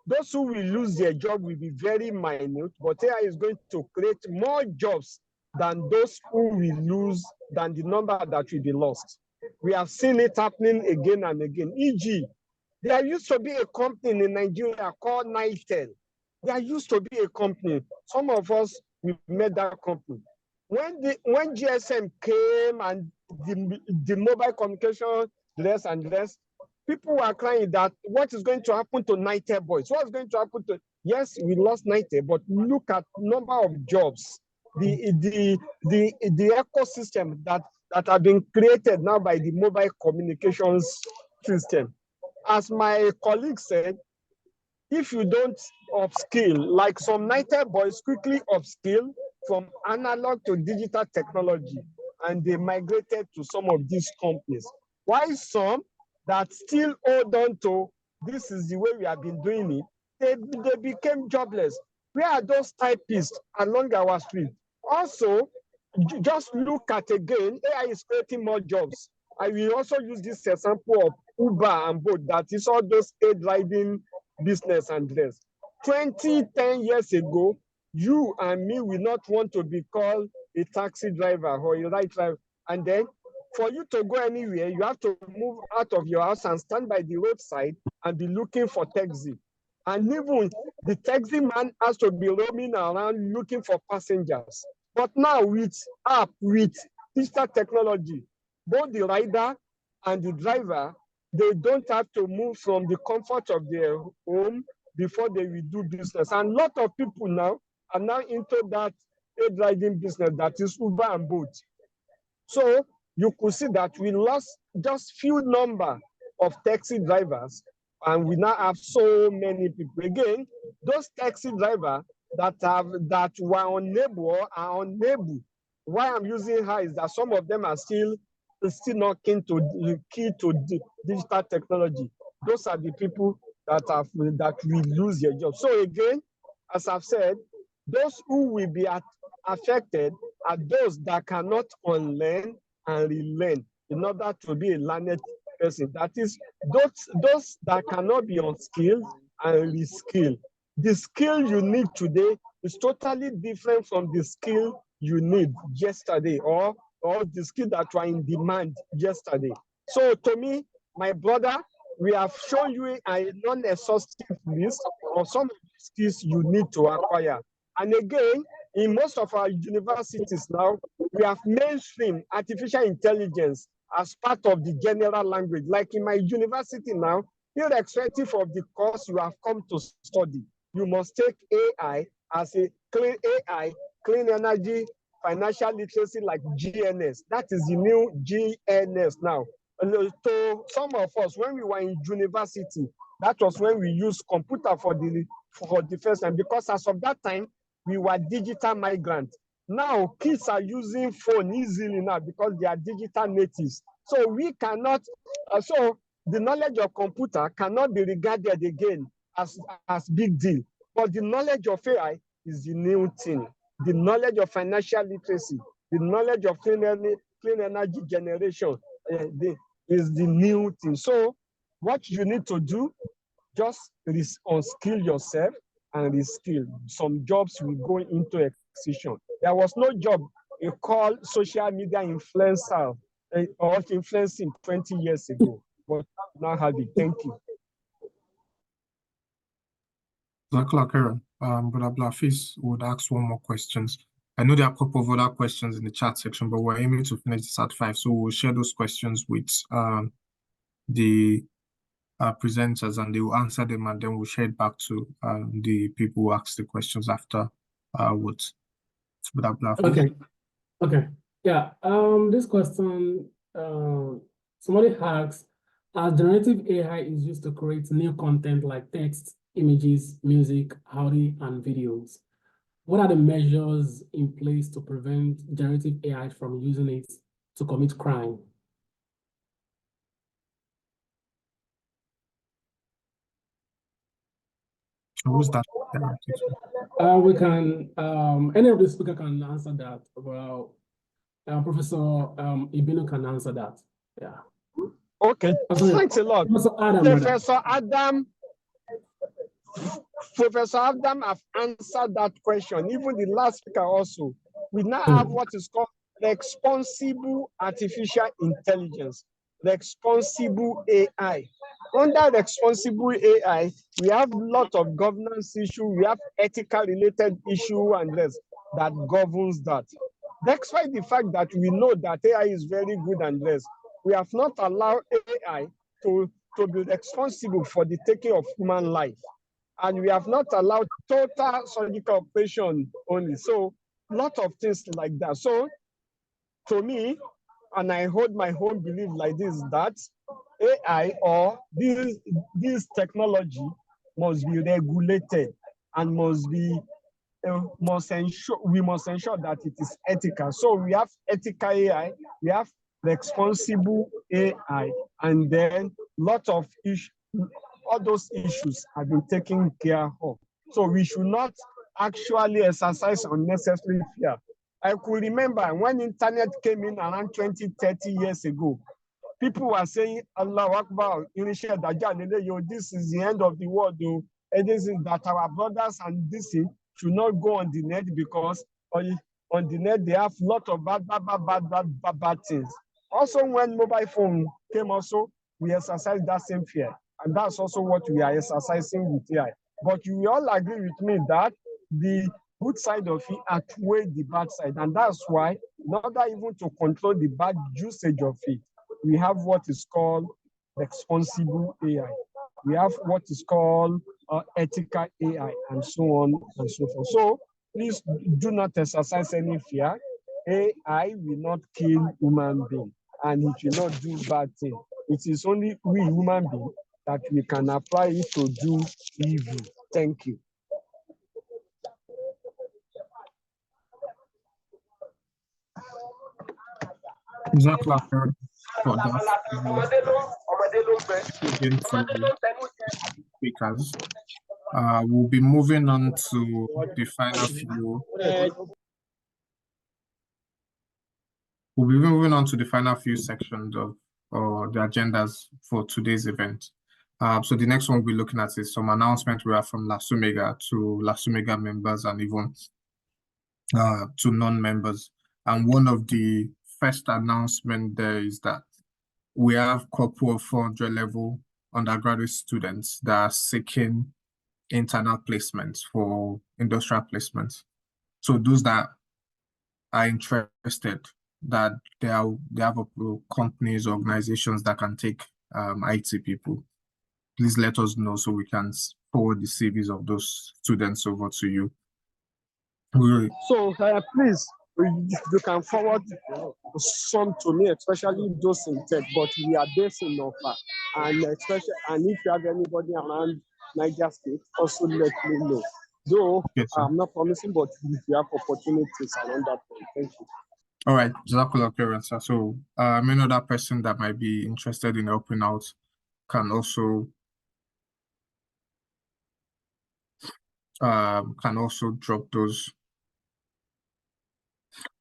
those who will lose their job will be very minute, but AI is going to create more jobs than those who will lose, than the number that will be lost. We have seen it happening again and again. E.g., there used to be a company in Nigeria called Nitel. There used to be a company. Some of us, we met that company. When GSM came and the mobile communication less and less, people were crying that what is going to happen to Nitel boys? What is going to happen to? Yes, we lost Nitel, but look at number of jobs, the ecosystem that have been created now by the mobile communications system. As my colleague said, if you don't upskill, like some Nitel boys quickly upskill from analog to digital technology, and they migrated to some of these companies. While some that still hold on to, this is the way we have been doing it, they became jobless. Where are those typists along our street? Also, just look at again, AI is creating more jobs. I will also use this example of Uber and Bolt, that is all those aid riding business and this. 10 years ago, you and me will not want to be called a taxi driver or a ride driver. And then for you to go anywhere, you have to move out of your house and stand by the roadside and be looking for taxi. And even the taxi man has to be roaming around looking for passengers. But now with digital technology, both the rider and the driver, they don't have to move from the comfort of their home before they will do business. And a lot of people now are now into that aid riding business, that is Uber and Bolt. So you could see that we lost just few number of taxi drivers, and we now have so many people. Again, those taxi drivers that were unable or are unable. Why I'm using her is that some of them are still not key to digital technology. Those are the people that will lose their job. So again, as I've said, those who will be affected are those that cannot unlearn and relearn in order to be a learned person. That is, those that cannot be unskilled and reskilled. The skill you need today is totally different from the skill you need yesterday, or the skill that were in demand yesterday. So to me, my brother, we have shown you a non-exhaustive list of some of the skills you need to acquire. And again, in most of our universities now, we have mainstream artificial intelligence as part of the general language. Like in my university now, irrespective of the course you have come to study, you must take AI as a clean energy, financial literacy, like GNS. That is the new GNS now. To some of us, when we were in university, that was when we used computer for the first time, because as of that time, we were digital migrants. Now, kids are using phone easily now because they are digital natives. So we cannot, so the knowledge of computer cannot be regarded again as big deal. But the knowledge of AI is the new thing. The knowledge of financial literacy, the knowledge of clean energy generation is the new thing. So what you need to do, just unskill yourself and reskill. Some jobs will go into extinction. There was no job called social media influencer or influencing 20 years ago, but now have it. Thank you. But Abdulafiz would ask one more questions. I know there are a couple of other questions in the chat section, but we're aiming to finish this at 5. So we'll share those questions with the presenters, and they will answer them, and then we'll share it back to the people who asked the questions afterwards. Okay. Yeah. This question, somebody asks, as generative AI is used to create new content like text, images, music, audio, and videos, what are the measures in place to prevent generative AI from using it to commit crime? Who's that? We can, any of the speaker can answer that. Well, Professor Ibino can answer that. Yeah. Okay, thanks a lot. Professor Adam have answered that question. Even the last speaker also. We now have what is called responsible artificial intelligence, responsible AI. Under responsible AI, we have a lot of governance issues, we have ethical related issue and less that governs that. Despite the fact that we know that AI is very good and less, we have not allowed AI to be responsible for the taking of human life. And we have not allowed total surgical operation only. So a lot of things like that. So to me, and I hold my own belief like this, that AI or this technology must be regulated and we must ensure that it is ethical. So we have ethical AI, we have responsible AI, and then lot of issues. All those issues have been taken care of. So we should not actually exercise unnecessary fear. I could remember when internet came in around 20, 30 years ago, people were saying, Allah Akbar, this is the end of the world. And this is that our brothers and this should not go on the net because on the net they have a lot of bad things. Also, when mobile phone came also, we exercised that same fear. And that's also what we are exercising with AI. But you all agree with me that the good side of it outweighs the bad side. And that's why, in order even to control the bad usage of it, we have what is called responsible AI. We have what is called ethical AI, and so on and so forth. So please do not exercise any fear. AI will not kill human beings, and it will not do bad things. It is only we human beings that we can apply it to do evil. Thank you. Exactly. Speakers. We'll be moving on to the final few. We'll be moving on to the final few sections of the agendas for today's event. So the next one we'll be looking at is some announcements we have from LASUMEGA to LASUMEGA members and even to non-members. And one of the first announcement there is that we have couple of 400 level undergraduate students that are seeking internal placements for industrial placements. So those that are interested, that they have companies, organizations that can take IT people, please let us know so we can forward the CVs of those students over to you. So please, you can forward some to me, especially those in tech, but we are based in Ofa. And especially, and if you have anybody around Niger State, also let me know. Though yes, I'm not promising, but if you have opportunities around that point, thank you. All right, Jazakallah khairan, sir. So any other person that might be interested in helping out can also drop those.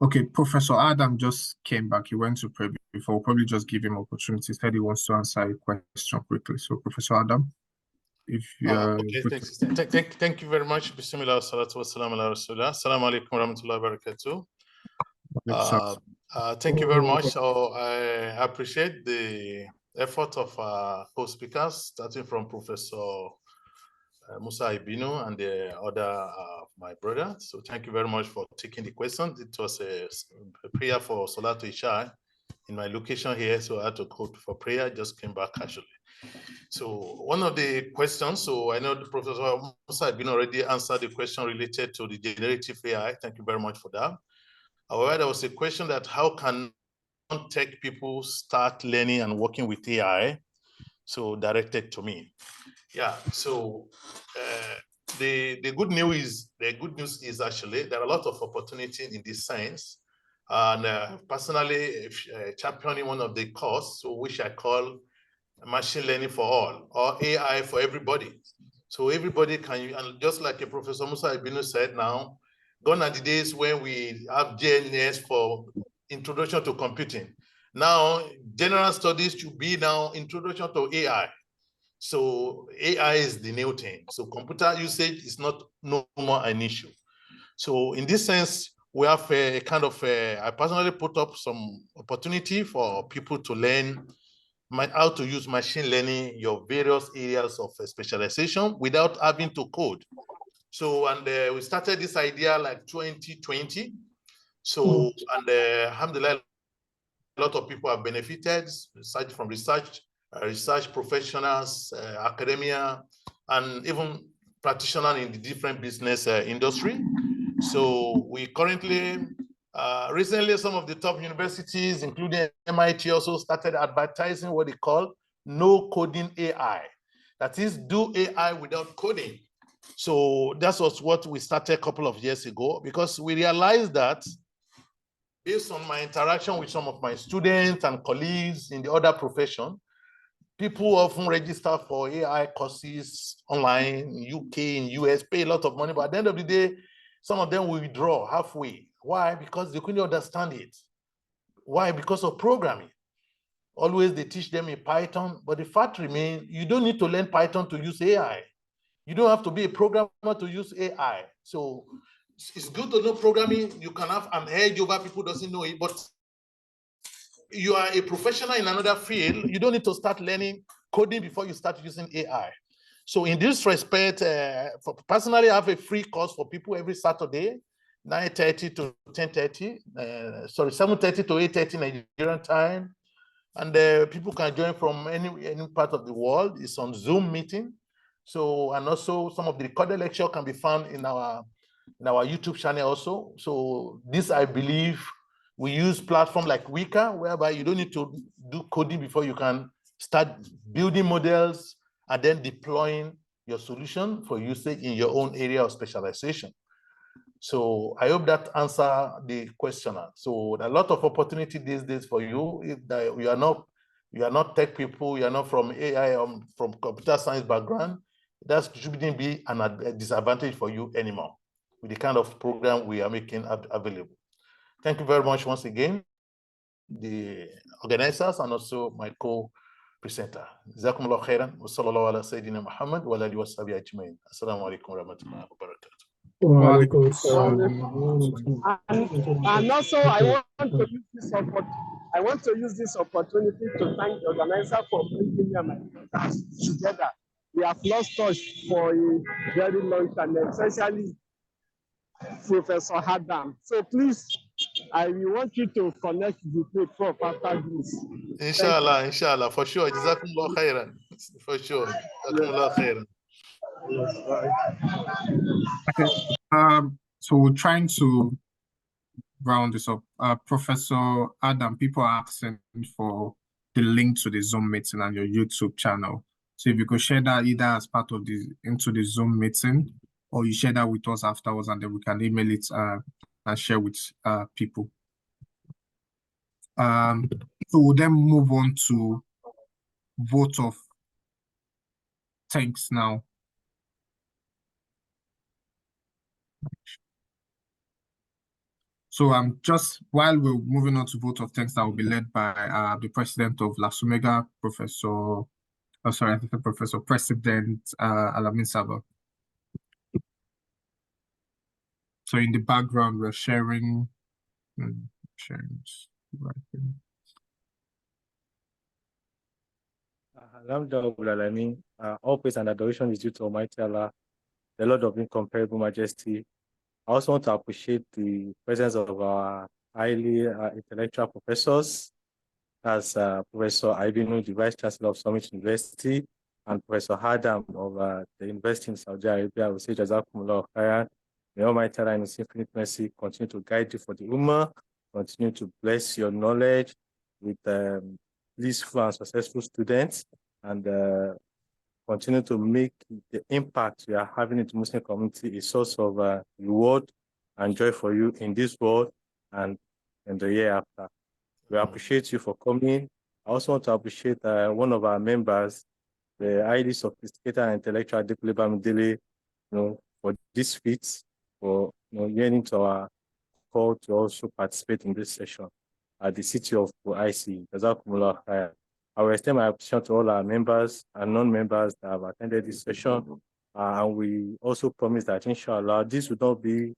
Okay, Professor Adam just came back. He went to pray before. We'll probably just give him opportunity. He said he wants to answer a question quickly. So, Professor Adam, if you're okay, thank you very much. Bismillah, salatu wassalam ala rasulullah. Assalamu alaikum warahmatullahi wabarakatuh. Thank you very much. So I appreciate the effort of co-speakers, starting from Professor Musa Ibinu and the other my brother. So thank you very much for taking the question. It was a prayer for Salatu Isha in my location here, so I had to go for prayer. Just came back actually. So one of the questions, so I know the Professor Musa Ibinu already answered the question related to the generative AI. Thank you very much for that. However, there was a question that how can non-tech people start learning and working with AI? So directed to me. Yeah, so the good news is actually there are a lot of opportunity in this science. And personally, championing one of the course, so which I call machine learning for all, or AI for everybody. So everybody can, and just like a Professor Musa Ibinu said now, gone are the days when we have JNS for introduction to computing. Now, general studies should be now introduction to AI. So AI is the new thing. So computer usage is no more an issue. So in this sense, we have a kind of, I personally put up some opportunity for people to learn how to use machine learning, your various areas of specialization without having to code. So, and we started this idea like 2020. So, and alhamdulillah, a lot of people have benefited, aside from research professionals, academia, and even practitioners in the different business industry. So we currently, recently, some of the top universities, including MIT, also started advertising what they call no coding AI. That is, do AI without coding. So that was what we started a couple of years ago, because we realized that based on my interaction with some of my students and colleagues in the other profession, people often register for AI courses online in UK, in US, pay a lot of money, but at the end of the day, some of them will withdraw halfway. Why? Because they couldn't understand it. Why? Because of programming. Always they teach them in Python, but the fact remains, you don't need to learn Python to use AI. You don't have to be a programmer to use AI. So it's good to know programming. You can have an edge over people who doesn't know it, but you are a professional in another field. You don't need to start learning coding before you start using AI. So in this respect, personally, I have a free course for people every Saturday, 9:30 to 10:30, 7:30 to 8:30 Nigerian time. And people can join from any part of the world. It's on Zoom meeting. So, and also some of the recorded lecture can be found in our YouTube channel also. So this, I believe, we use platform like Weka, whereby you don't need to do coding before you can start building models and then deploying your solution for usage in your own area of specialization. So I hope that answer the questioner. So a lot of opportunity these days for you. If you are not tech people, you are not from AI, from computer science background, that shouldn't be a disadvantage for you anymore with the kind of program we are making available. Thank you very much once again, the organizers and also my co-presenter. Jazakumullah khairan wa sallallahu ala sayyidina Muhammad wa alihi wa sahbihi ajma'in. Assalamu alaikum wa rahmatullahi wa barakatuh. And also, I want to use this opportunity to thank the organizer for bringing me and my brothers together. We have lost touch for a very long time, especially Professor Adam. So please, I will want you to connect with Prof after this. Inshallah, inshallah, for sure. Jazakumullah khairan. For sure. Jazakumullah khairan. Okay. So we're trying to round this up. Professor Adam, people are asking for the link to the Zoom meeting and your YouTube channel. So if you could share that either as part of into the Zoom meeting, or you share that with us afterwards, and then we can email it and share with people. So we'll then move on to vote of thanks now. So just while we're moving on to vote of thanks, that will be led by the president of LASUMEGA, Professor President Alamin Saba. So in the background, we're sharing. Alhamdulillah, all praise and adoration is due to Almighty Allah, the Lord of incomparable majesty. I also want to appreciate the presence of our highly intellectual professors, as Professor Ibinu, the Vice Chancellor of Summit University, and Professor Adam of the University in Saudi Arabia. We say Jazakumullah khairan. May Almighty Allah in His infinite mercy continue to guide you for the Ummah, continue to bless your knowledge with blissful and successful students, and continue to make the impact you are having in the Muslim community a source of reward and joy for you in this world and in the year after. We appreciate you for coming. I also want to appreciate one of our members, the highly sophisticated and intellectual Adekunle Bamidele, for this feat, for yearning to our call to also participate in this session at the city of IC. Jazakumullah khair. I will extend my appreciation to all our members and non-members that have attended this session. And we also promise that, inshallah, this will not be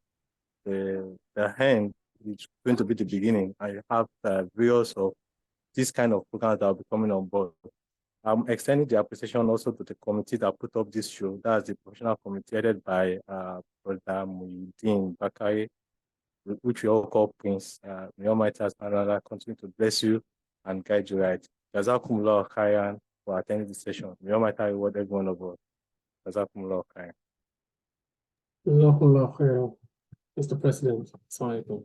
the end. It's going to be the beginning. I have various of this kind of programs that will be coming on board. I'm extending the appreciation also to the committee that put up this show. That's the professional committee headed by Brother Muhyiddin Bakari, which we all call Prince. May Almighty Allah continue to bless you and guide you right. Jazakumullah khairan for attending this session. May Almighty reward every one of us. Jazakumullah khairan. Jazakumullah khairan, Mr. President. Assalamu alaikum.